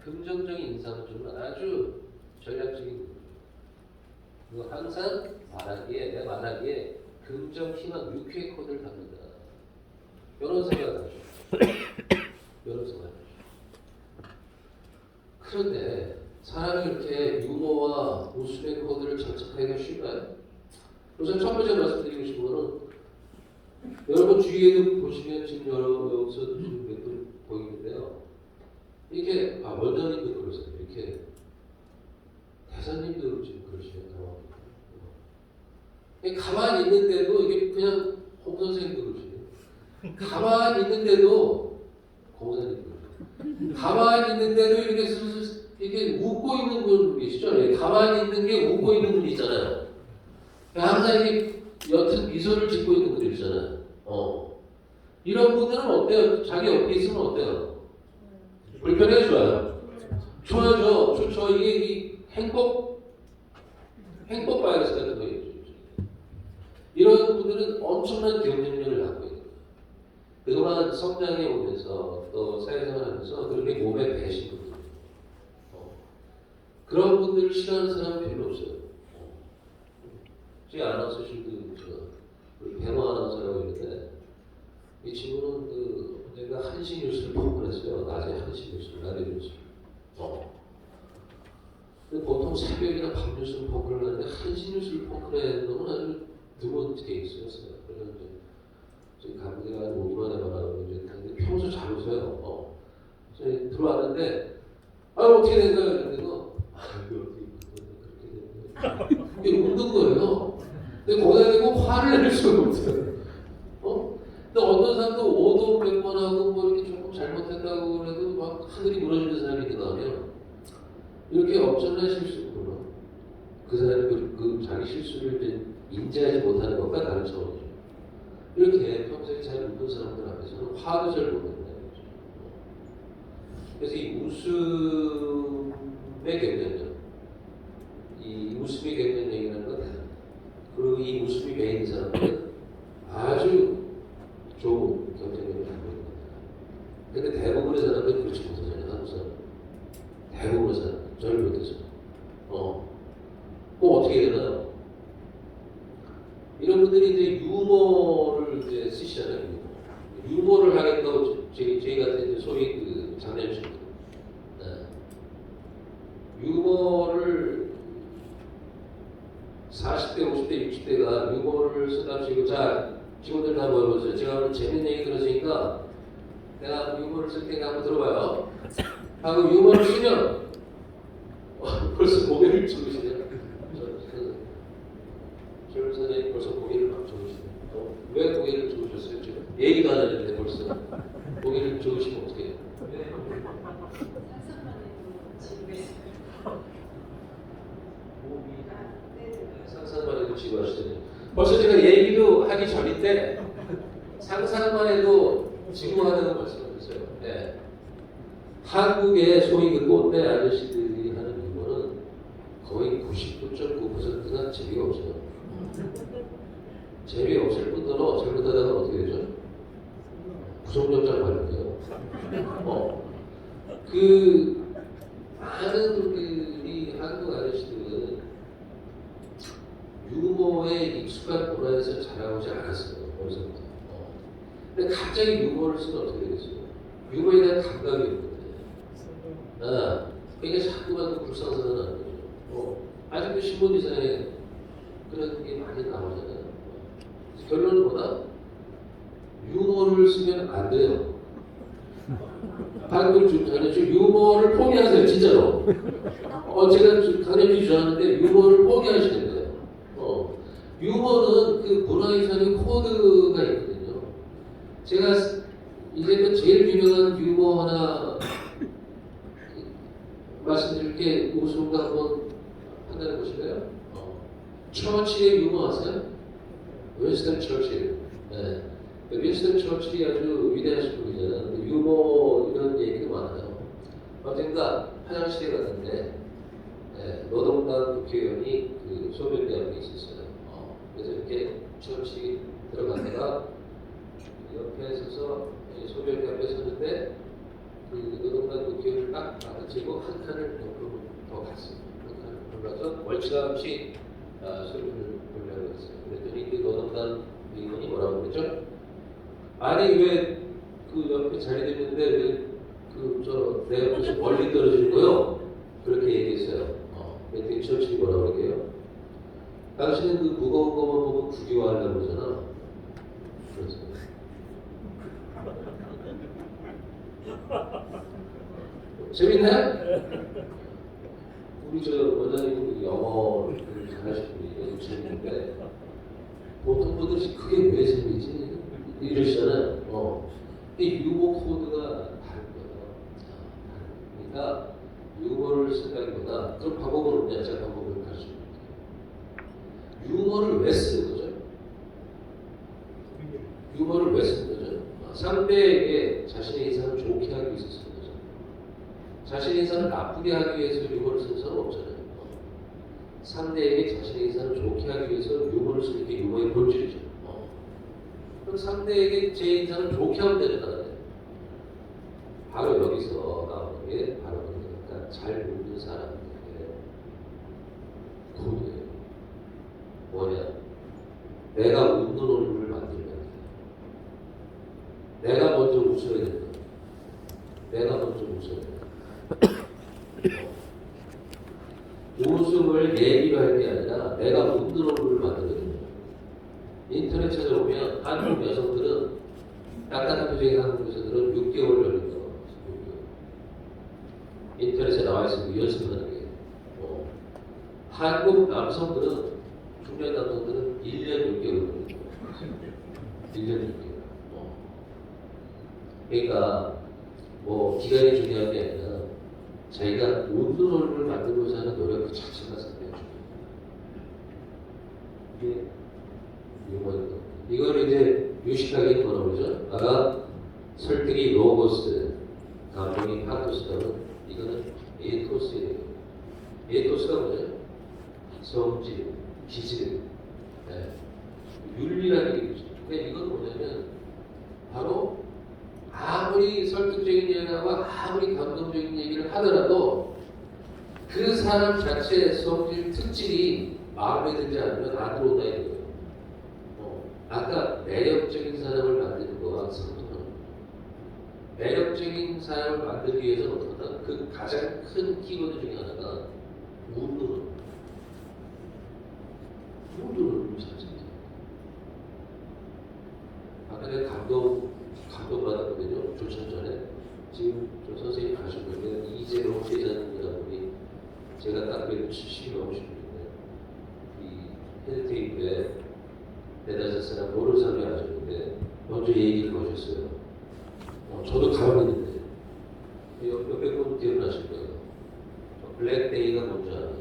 긍정적인 인상을 주는 아주 전략적인 이거 항상 내 말하기에 긍정, 희망, 유쾌 코드를 담는다. 이런 생각을 하죠. 이런 생각을 하죠. 그런데 사람이 이렇게 유머와 웃음의 코드를 장착하기가 쉽나요? 우선 첫 번째 말씀드리고 싶은 거는 여러분 주위에도 보시면 지금 여기서 지금 몇 분 보이는데요. 이렇게 원장님도 그러세요. 이렇게 대사님도 지금 그러시네요. 가만히 있는데도 이게 그냥 홍 선생님도 그러시네요. 가만히 있는데도 공사님도 그러시네요. 가만히 있는데도 이렇게 슬슬 이렇게 웃고 있는 분 계시죠? 가만히 있는 게 웃고 있는 분이 있잖아요. 항상 이렇게 옅은 미소를 짓고 있는 분들 있잖아요. 이런 분들은 어때요? 자기 옆에 있으면 어때요? 불편해? 좋아요? 좋아요. 좋죠. 이게 이 행복 바이러스 같은 거예요. 이런 분들은 엄청난 경쟁력을 갖고 있는 거예요. 그동안 성장해 오면서 또 사회생활하면서 그렇게 몸에 배신 분들 그런 분들을 싫어하는 사람은 별로 없어요. 제 아나운서실도 우리 배모 아나운서라고 있는데 이 친구는 내가 한시 뉴스를 포문했어요. 낮에 한시 뉴스를 라디오 뉴스를. 근데 보통 새벽이나 밤 뉴스를 포문을 하는데 한시 뉴스를 포문하는 놈은 아주 드문 케이스였어요. 그래서 저희 가부대가 오기만 해봐라고 이제 근데 평소 잘 웃어요. 저희 들어왔는데 어떻게 된 거야? 이러면서 어떻게 그렇게 웃는 거예요. 근데 거기다 대고 화를 낼 수가 없어요. 근데 어떤 사람도 오도 몇 번 하고 뭐 이렇게 조금 잘못했다고 그래도 막 하늘이 무너지는 사람이 있는가 하면 이렇게 엄청난 실수구나. 그 사람이 그 자기 실수를 이제 인지하지 못하는 것과 다른 차원이죠. 이렇게 평소에 잘 웃는 사람들 앞에서는 화도 잘 못 낸다는 거죠. 그래서 이 웃음의 경쟁력, 이 웃음의 경쟁력이라는 건 대단합니다. 그리고 이 웃음이 메인 사람들은 아주 좋은 경쟁력을 갖고 있는 겁니다. 대부분 사람 저를 못해서 꼭 어떻게 해야 되나요? 이런 분들이 이제 유머를 이제 쓰시잖아요. 유머를 하겠다고 저희 같은 이제 소위 그 장년층 유머를 40대, 50대, 60대가 유머를 쓰답시고 자 직원들 다 모여보세요. 제가 오늘 재밌는 얘기 들었으니까 내가 유머를 쓸 테니까 한번 들어봐요. 하고 유머를 쓰면 벌써 고개를 저으시네요. 저 선생님 벌써 고개를 막 저으시네요. 왜 고개를 저으셨어요? 지금 얘기도 안 하는데 벌써 고개를 저으시면 어떻게 해요? 상상만 해도 지고 하시더니 벌써 제가 얘기도 하기 전인데 상상만 해도 지고 하는 말씀을 드렸어요. 네. 한국의 소위 그 꼰대 아저씨들이 하는 유머는 거의 99.9%가 재미가 없어요. 재미없을 뿐더러 잘못하다가 어떻게 되죠? 구속영장 발부돼요. 그 많은 분들이 한국 아저씨들은 유머에 익숙한 문화에서 자라오지 않았어요. 어디서부터. 근데 갑자기 유머를 쓰면 어떻게 되겠어요? 유머에 대한 감각이 없거든요. 그러니까 자꾸만 그 불상사는 하는 거죠. 아직도 신문기사에 그런 게 많이 나오잖아요. 결론은 뭐다? 유머를 쓰면 안 돼요. 방금 전에 유머를 포기하세요, 진짜로. 제가 강연히 주장하는데 유머를 포기하시는 거예요. 유머는 그 문화유산의 코드가 있거든요. 제가 이제껏 제일 유명한 유머 하나 말씀드릴게 웃음과 한번 판단해 보실까요? 처치의 유머 아세요? 윈스턴 처칠. 네. 윈스턴 처칠이 아주 위대하신 분이잖아요. 유머 이런 얘기도 많아요. 언젠가 화장실에 갔는데 노동당 국회의원이 그 소변대학에 있었어요. 그래서 이렇게 처치 들어갔다가 옆에 서서 소변대 앞에 섰는데 그 노동당 국회의원을 딱 마주치고 한 칸을 옆으로 더 갔습니다. 한 칸을 돌아서 멀찌감치 소변을 보려고 했어요. 그랬더니 그 노동당 의원이 뭐라고 그랬죠? 아니 왜 그 옆에 자리 됐는데 왜 그 내 옆에서 멀리 떨어지는 거요? 그렇게 얘기했어요. 그랬더니 처칠이 뭐라고 그래요? 당신은 그 무거운 것만 보면 국유화하려고 그러잖아. 그래서 재밌나요? 우리 원장님 영어를 잘하시는 분이 재밌는데 보통 분들이 그게 왜 재미지? 이러시잖아요. 이 유머 코드가 다른 거예요. 그러니까 유머를 쓴다기보다 그런 방법은 없냐? 제가 방법을 가르쳐드릴게요. 유머를 왜 쓰는 거죠? 유머를 왜 쓰는 거죠? 상대에게 자신의 인상을 좋게 하기 위해서 쓰는 거죠. 자신의 인상을 나쁘게 하기 위해서 유머를 쓰는 사람은 없잖아요. 상대에게 자신의 인상을 좋게 하기 위해서 유머를 쓰는 게 유머의 본질이죠. 그럼 상대에게 제 인상을 좋게 하면 되잖아요. 바로 여기서 나오는 게 바로 그러니까 잘 웃는 사람에게 코드예요. 뭐냐? 내가 웃는 얼굴을 만들면 돼. 내가 먼저 웃어야 된다. 내가 먼저 웃어야 된다. 웃음을 얘기로 할 게 아니라 내가 웃는 얼굴을 만들어야 된다. 인터넷 찾아보면 한국 여성들은 딱딱한 표정의 한국 여성들은 6개월 걸린다. 인터넷에 나와 있으면 연습하는 게. 한국 남성들은 중년 남성들은 1년 6개월 걸린다. 1년 6개월. 그러니까 뭐 기간이 중요한 게 아니라 자기가 웃는 얼굴을 만들고자 하는 노력 그 자체가 상당히 중요해요. 이게 유머입니다. 이걸 이제 유식하게 뭐라고 그러죠? 아까 설득이 로고스, 감동이 파토스라는 이거는 에토스예요. 에토스가 뭐죠? 성질, 기질, 윤리라는 얘기죠. 근데 이건 뭐냐면 바로 아무리 설득적인 얘기하고 아무리 감동적인 얘기를 하더라도 그 사람 자체의 성질 특질이 마음에 들지 않으면 안 들어온다 이거예요. 아까 매력적인 사람을 만드는 거와 상관없는 매력적인 사람을 만들기 위해서는 어떻다? 그 가장 큰 키워드 중에 하나가 문으로 찾습니다. 아까 내가 감동받았거든요. 조천 전에 지금 저 선생님 가셨는데 이재용 회장이라는 분이 제가 딱 그래도 70이 넘으셨는데 이 헤드테이프에 대다섯 사람 모르는 사람이 하셨는데 먼저 얘기를 거셨어요. 저도 가만히 있는데 몇백 분 기억나실 거예요. 블랙데이가 뭔지 알아요?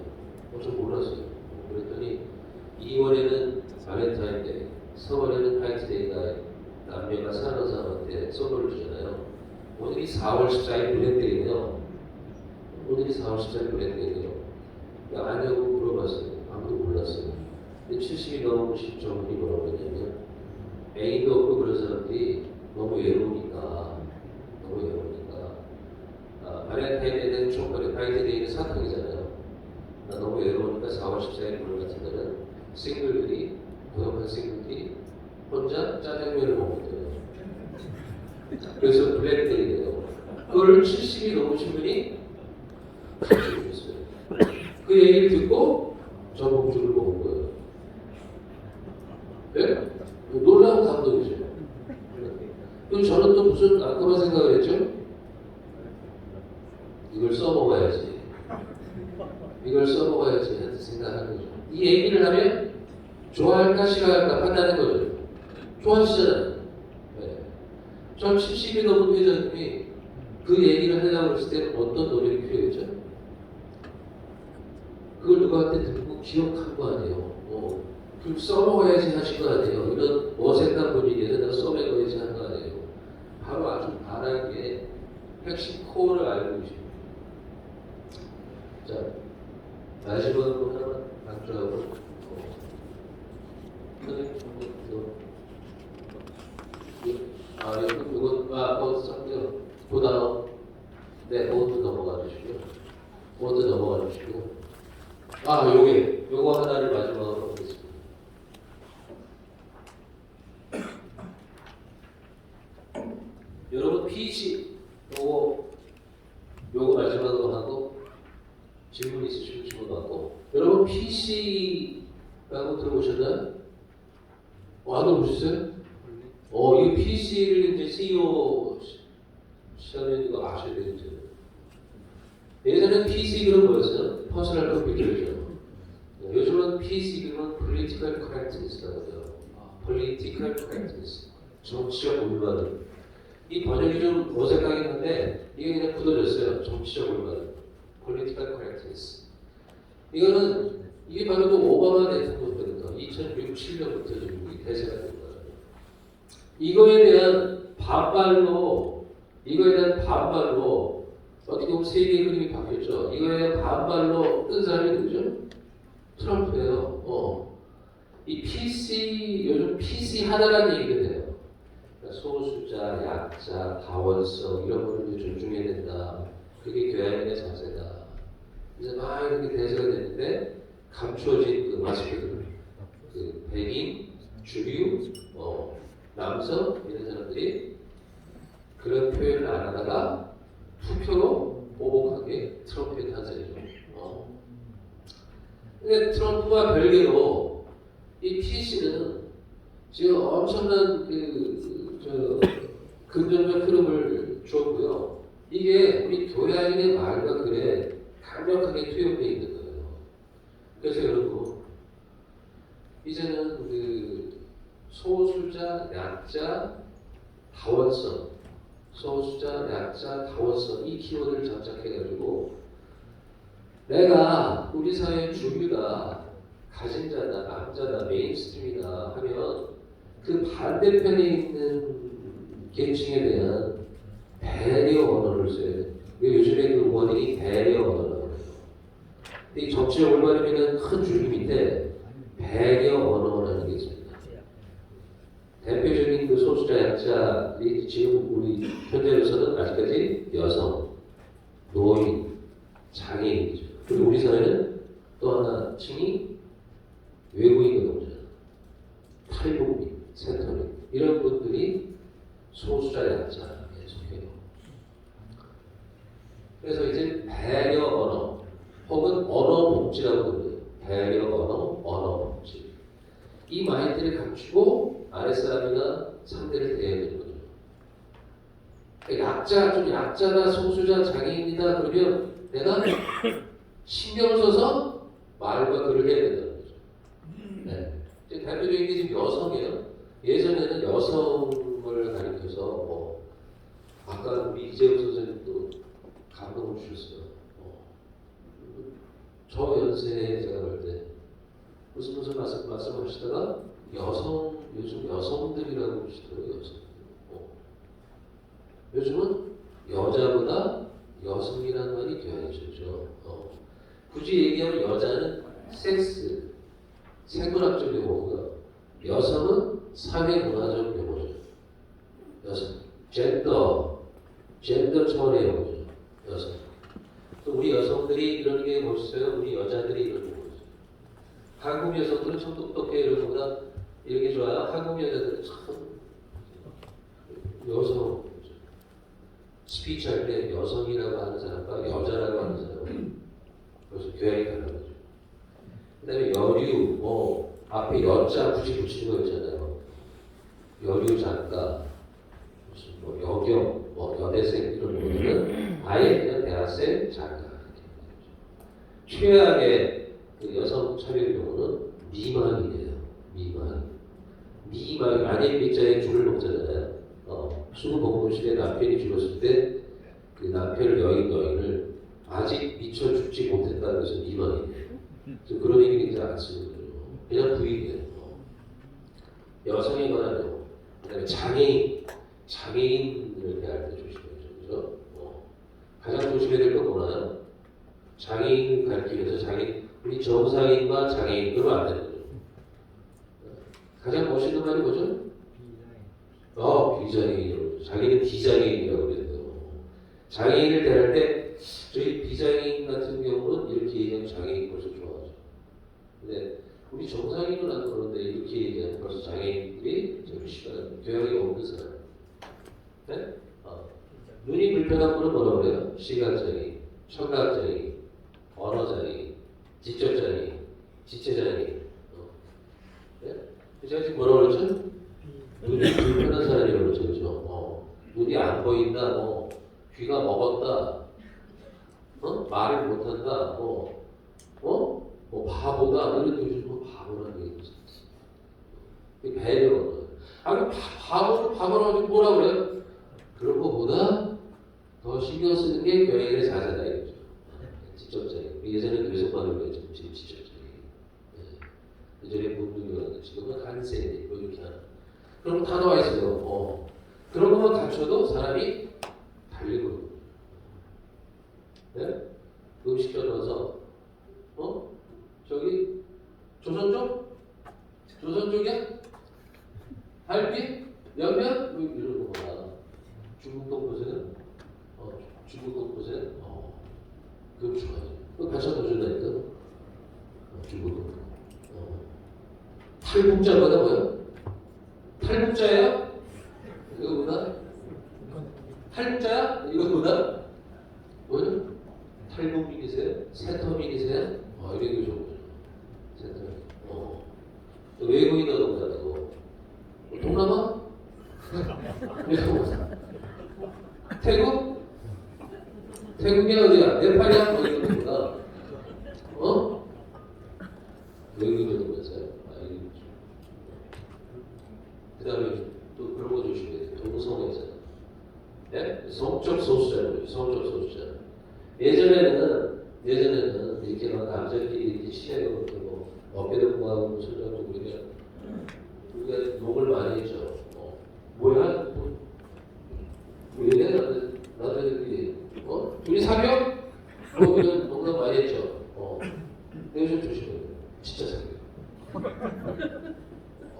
저 몰랐어요. 그랬더니 2월에는 발렌타인데이, 4월에는 화이트데이가 남녀가 사랑하는 사람한테 선물을 주잖아요. 오늘이 4월 14일 블랙데이네요. 오늘이 4월 14일 블랙데이네요. 아냐고 물어봤어요. 아무도 몰랐어요. 근데 70이 넘으신 정분이 뭐라고 했냐면 애인도 없고 그런 사람들이 너무 외로우니까 발렌타인데이는 초콜릿, 화이트데이는 사탕이잖아요. 너무 외로우니까 4월 14일 오늘 같은 날은 싱글들이 고독한 싱글들이 혼자 짜장면을 먹거든요. 그래서 블랙데이예요. 그걸 70이 넘으신 분이 가르쳐주셨어요. 그 얘기를 듣고 전복죽을 먹은 거예요. 네? 놀라운 감동이죠. 그럼 저는 또 무슨 아까만 생각을 했죠? 이걸 써먹어야지. 이걸 써먹어야지 하는 생각하는 거죠. 이 얘기를 하면 좋아할까 싫어할까 판단하는 거죠. 좋아하시잖아요. 네. 저 70이 넘은 회장님이 그 얘기를 하려고 했을 때는 어떤 노력이 필요했죠? 그걸 누구한테 듣고 기억한 거 아니에요. 그럼 써먹어야지 하신 거 아니에요. 이런 어색한 분위기에서 내가 써먹어야지 하는 거 아니에요. 바로 아주 바라게 핵심 코어를 알고 계십니다. 자, 마지막으로 하나만 강조하고 선생님 보다 네, 보드 넘어가 주시고요. 보드 넘어가 주시고 요거 하나를 마지막으로 하겠습니다. 여러분 PC 요거 마지막으로 하고 질문 있으시면 질문하고 여러분 PC라고 들어보셨나요? 안 들어보셨어요? 이 PC를 이제 CEO 시간에도 아셔야 되겠죠. 예전에는 PC 그런 뭐였어요? 퍼스널 컴퓨터죠. 요즘은 PC 그런 Political Correctness라고 해요. Political Correctness. 정치적 올바름. 이 번역이 좀 어색하긴 한데 이게 그냥 굳어졌어요. 정치적 올바름. Political Correctness. 이게 바로 그 오바마 대통령부터 2006, 7년부터 미국이 대세가 된 거예요. 이거에 대한 반발로 어떻게 보면 세계의 그림이 바뀌었죠. 이거에 대한 반발로 뜬 사람이 누구죠? 트럼프예요. 이 요즘 PC 하나라는 얘기가 돼요. 그러니까 소수자, 약자, 다원성 이런 거를 존중해야 된다. 그게 교양인의 자세다. 이제 막 이렇게 대세가 됐는데 감추어진 그 마스크들, 그 백인, 주류, 남성 이런 사람들이 그런 표현을 안 하다가 투표로 오복하게 트럼프에 탄생이죠. 근데 트럼프와 별개로 이 PC는 지금 엄청난 긍정적 흐름을 주었고요. 이게 우리 교양인의 말과 글에 강력하게 투영되어 있는 거예요. 그래서 여러분 이제는 그 소수자, 약자, 다원성, 이 키워드를 장착해가지고 내가 우리 사회의 주류다, 가진 자다, 남자다, 메인스트림이다 하면 그 반대편에 있는 계층에 대한 배려 언어를 써야 돼요. 요즘에 그 원인이 배려 언어라고 해요. 이 정치적 올바름에는 큰 줄임인데 배려 언어라는 게 있습니다. 대표적인 그 소수자 약자 지금 우리 현재로서는 아직까지 여성, 노인, 장애인이죠. 그리고 우리 사회는 또 하나 층이 외국인 노동자, 탈북민, 센터민 이런 분들이 소수자 약자에 속해요. 그래서 이제 배려 언어 혹은 언어 복지라고 불러요. 배려 언어 복지. 이 마인드를 갖추고 아랫사람이나 상대를 대해야 되는 거죠. 그러니까 좀 약자나 소수자 장애인이다 그러면 내가 신경을 써서 말과 글을 해야 된다는 거죠. 네. 대표적인 게 지금 여성이에요. 예전에는 여성을 가리켜서 아까 우리 이재우 선생님도 감동을 주셨어요. 저 연세에 제가 볼 때 무슨 말씀하시다가 요즘 여성들이라고 하시더라고요. 요즘은 여자보다 여성이라는 말이 되어야죠. 굳이 얘기하면 여자는 섹스, 생물학적 용어고요. 여성은 사회문화적 용어죠. 여성, 젠더 차원의 용어죠. 여성. 또 우리 여성들이 이런 게 멋있어요. 우리 여자들이 이런 게 멋있어요. 한국 여성들은 참 똑똑해 이런 거보다 이런 게 좋아요. 한국 여자들은 참 여성 스피치 할 때 여성이라고 하는 사람과 여자라고 하는 사람은 그래서 교양이 다른 거죠. 그 다음에 여류, 앞에 여자 굳이 붙이는 거 있잖아요. 여류 작가, 무슨 여경, 여대생 이런 분들은 아예 그냥 대학생 작가. 최악의 그 여성 차별 경우는 미망이래요. 미망이 만일 밑자에 줄을 놓잖아요. 수구복무 시대 남편이 죽었을 때 그 남편을 여인을 아직 미처 죽지 못했다는 것은 미망이에요. 그런 얘기는 이제 안 쓰는 거죠. 그냥 부인이에요. 여성에 관한 경우, 그다음에 장애인을 대할 때 조심해야죠. 그죠? 가장 조심해야 될 건 뭐나요? 장애인을 가리키면서 우리 정상인과 장애인 그러면 안 되는 거죠. 가장 멋있는 말이 뭐죠? 비장애인. 자기는 비장애인이라고 그래요. 장애인을 대할 때 저희 비장애인 같은 경우는 이렇게 얘기하면 장애인 벌써 좋아하죠. 근데 우리 정상인은 안 그러는데 이렇게 얘기하면 벌써 장애인들이 잠시만 교양이 없는 사람. 네? 눈이 불편한 분은 뭐라고 그래요? 시각장애인, 청각장애인, 언어장애인, 지적장애인, 지체장애인. 네? 제가 지금 뭐라고 그랬죠? 눈이 불편한 사람이라고 그러죠. 그죠? 눈이 안 보인다, 귀가 먹었다, 말을 못한다, 바보다, 이런 게 요즘 바보라는 얘기 있었어요. 배려. 바보라고 뭐라 그래요? 그런 거보다 더 신경 쓰는 게 교양의 자세다 이거죠. 지적장애. 예전에 그래서 말을 했죠. 지금 지적장애. 예전에 문둥이가 지금은 한세대 이렇게 하는. 그런 거 다 나와 있어요. 그런 것만 갖춰도 사람이 달리고. 네? 음식점 와서 저기 조선 쪽? 조선 쪽이야? 갈비? 면면? 뭐 이런 거구나. 중국동 보세요? 중국동 보세요? 그거 좋아요. 그거 반찬 더 준다니까? 중국동. 탈북자보다 뭐야? 탈북자예요? 이거보다? 탈북자야? 이거보다? 뭐요? 탈북민이세요? 세터민이세요? 이런 게 좋은 거죠. 세터민. 외국인 노동자고. 동남아? 태국? 태국이 어디야? 네팔이야? 뭐 이런 거보다. 외국인 노동자세요? 그 다음에 또 그런 거 조심해야 돼요. 동성애자. 네? 성적 소수자예요. 성적 소수자. 예전에는 이렇게 막 남자끼리 이렇게 친해고 어깨도 공하고 무슨 정도 우리가 욕을 많이 했죠. 뭐야? 왜 나들끼리 둘이 사겨? 이런 농담 많이 했죠. 요즘 조심해요. 진짜 사겨.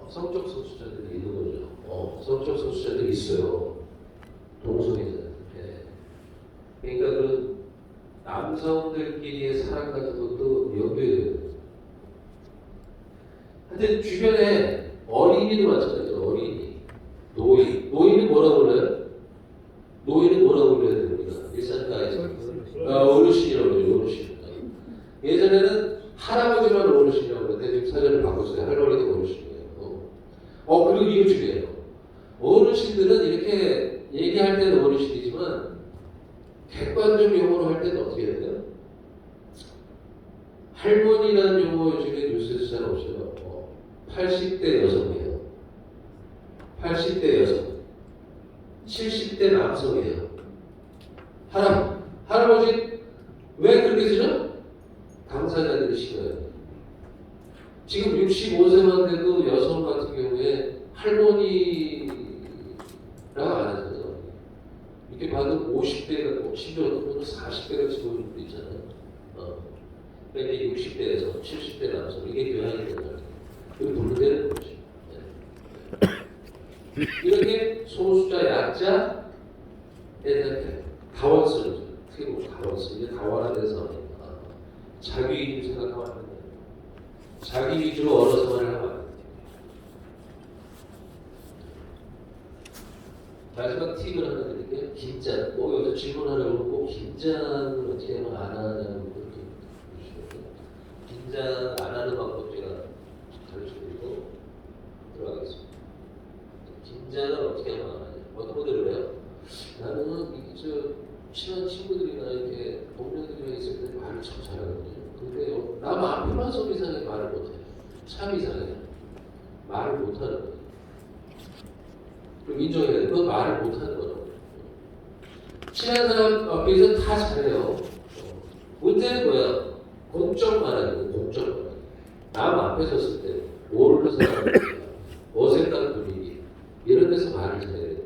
성적 소수자들이 있는 거죠. 성적 소수자들이 있어요. 동성애자. 그러니까 그 남성들끼리의 사랑 같은 것도 연결돼요. 하여튼 주변에 어린이도 마찬가지예요. 어린이, 노인은 뭐라고 불러요? 노인은 뭐라고 불러야 됩니까? 일산가에서 어르신이라고 그래요. 어르신. 예전에는 할아버지만 어르신이라고 그러는데 지금 사전을 바꿨어요. 할머니도 어르신이에요. 그리고 이거 중요해요. 어르신들은 이렇게 얘기할 때는 어르신이지만 객관적 용어로 할 때는 어떻게 해야 돼요? 할머니라는 용어 요즘에 뉴스에서 잘 없어요. 80대 여성이에요. 80대 여성. 70대 남성이에요. 할아버지 왜 그렇게 쓰죠? 당사자들이 싫어요. 지금 65세만 돼도 여성 같은 경우에 할머니라고 안 하잖아요. 이렇게 봐도 50대가, 심지어 어떤 분은 40대가 지금 분도 있잖아요. 그러니까 60대에서 70대 남성, 이게 교양이 되는 거예요. 그리고 부르되는 거죠. 이렇게 소수자, 약자에 대한 다원성이죠. 어떻게 보면 다원성. 이제 다원화된 상황입니다. 자기 위주 생각하면 안 된다. 자기 위주로 언어생활을 하면 안 된다. 마지막 팁을 하나 드릴게요. 긴장. 꼭 여기서 질문하려고 꼭 긴장을 어떻게 하면 안 하냐고 그렇게 보시거든요. 긴장 안 하는 방법 제가 가르쳐드리고 들어가겠습니다. 긴장을 어떻게 하면 안 하냐. 어떤 모델을 해요? 나는 친한 친구들이나 이렇게 동료들이랑 있을 때 말을 참 잘하거든요. 근데 남 앞에만 서 이상하게 말을 못해요. 참 이상해요. 말을 못하는 거예요. 그럼 인정해야 돼요. 그건 말을 못하는 거라고. 친한 사람 앞에서 다 잘해요. 문제는 뭐야? 공적 말하는 거, 공적 말하는 거. 남 앞에 섰을 때 모르는 사람, 어색한 분위기 이런 데서 말을 잘해야 돼요.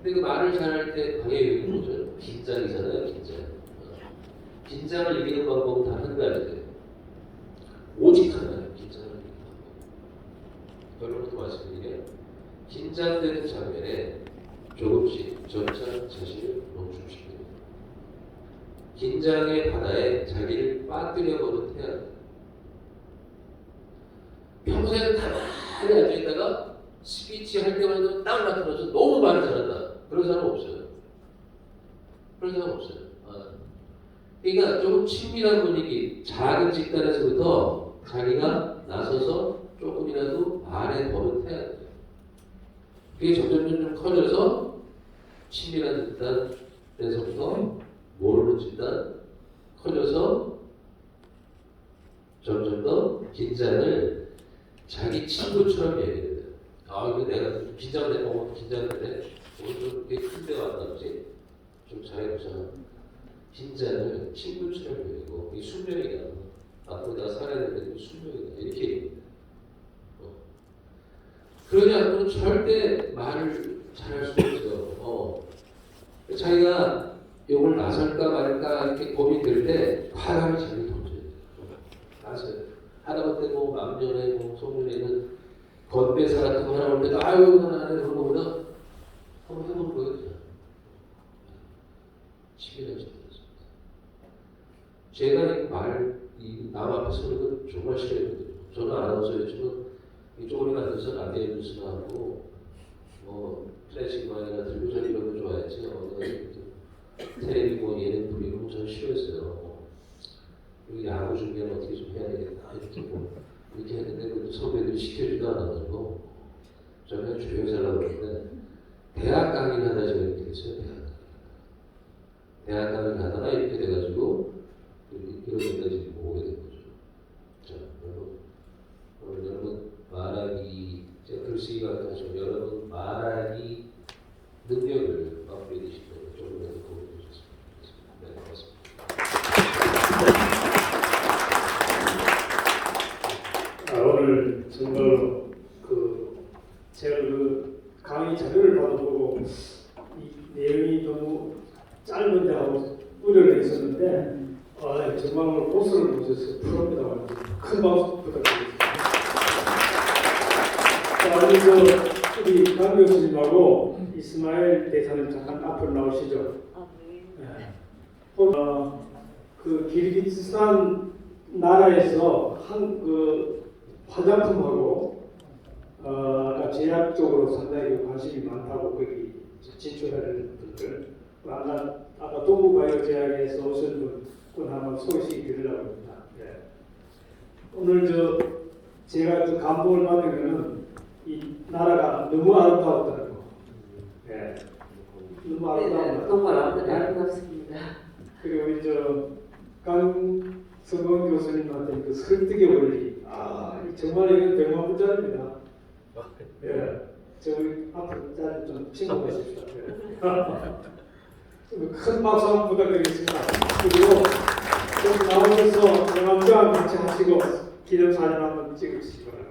근데 그 말을 잘할 때 방해력이 뭐죠? 긴장이잖아요, 긴장. 긴장을 이기는 방법은 단 한 가지예요. 오직 하나예요, 긴장을 이기는 방법. 결론부터 말씀드리면 긴장되는 장면에 조금씩 점차 자신을 멈춤시킵니다. 긴장의 바다에 자기를 빠뜨려버린 태양. 평소에는 가만히 앉아있다가 스피치 할 때마다 딱 나타나서 너무 말을 잘한다. 그런 사람 없어요. 그런 사람 없어요. 그러니까 조금 친밀한 분위기, 작은 집단에서부터 자기가 나서서 조금이라도 말에 버릇해야 돼요. 그게 점점 커져서 친밀한 집단에서부터 모르는 집단 커져서 점점 더 긴장을 자기 친구처럼 얘기해요. 이거 내가 긴장돼, 긴장돼. 오늘 좀 이렇게 큰데 왔다, 그지? 좀 잘해보자. 긴장을 친구처럼 얘기고, 이 숙명이다. 앞으로 내가 살아야 되는데 숙명이다. 이렇게 얘기합니다. 그러지 않고는 절대 말을 잘할 수 없어요. 자기가 욕을 나설까 말까 이렇게 고민될 때 화를 잘 던져야 돼요. 나서요. 하다못해 뭐 망년에 뭐 소년에는 건배사 같은 거 하나 올 때도 아유 난 안 해 그런 거보다 한번 해보는 거예요. 그냥. 치밀한 짓이었습니다. 제가 남 앞에 서는 건 정말 싫어했거든요. 저는 아나운서였지만 이쪽으로 앉아서 라디오 뉴스나 하고 클래식 음악이나 들고 전 이런 거 좋아했지. 텔레비 뭐 예능 부리고 전 싫어했어요. 그리고 야구 중계는 어떻게 좀 해야 되겠다 이렇게 했는데 그것도 선배들이 시켜주지도 않아가지고 저는 조용히 살라고 그랬는데 대학 강의를 하다 제가 이렇게 됐어요. 대학 강의를 하다가 이렇게 돼가지고 이런 데까지 오게 된 거죠. 자, 오늘 여러분 말하기, 제가 글쓰기가 아니죠. 여러분 말하기 능력을 업그레이드시키는 조금이라도 도움이 되셨습니다. 네, 고맙습니다. 오늘 정말로 제가 강의 자료를 받아보고 이 내용이 너무 짧은데 하고 우려를 했었는데 정말 오늘 고수를 보셔서 부럽다. 큰 박수 부탁드립니다. 자, 우리 강 교수님하고 이스마엘 대사님 잠깐 앞으로 나오시죠. 네. 네. 그 기르기스탄 나라에서 한 그 화장품하고 아까 제약 쪽으로 상당히 관심이 많다고 거기 진출하는 분들 아까 동부바이오 제약에서 오신 분 한번 소개시켜 드리려고 합니다. 예. 오늘 제가 감동을 받은 거는 이 나라가 너무 아름다웠다는 거. 예. 너무 아름다운 정말 예. 아름답습니다. 그리고 우리 강성원 교수님한테 그 설득의 원리. 정말 이건 100만 불짜리입니다. 예. 저 앞으로 짜리 좀 친구하십시오. 큰 박수 한번 부탁드리겠습니다. 그리고 좀 나오셔서 영암과 같이 하시고 기념사진 한번 찍으시기 바랍니다.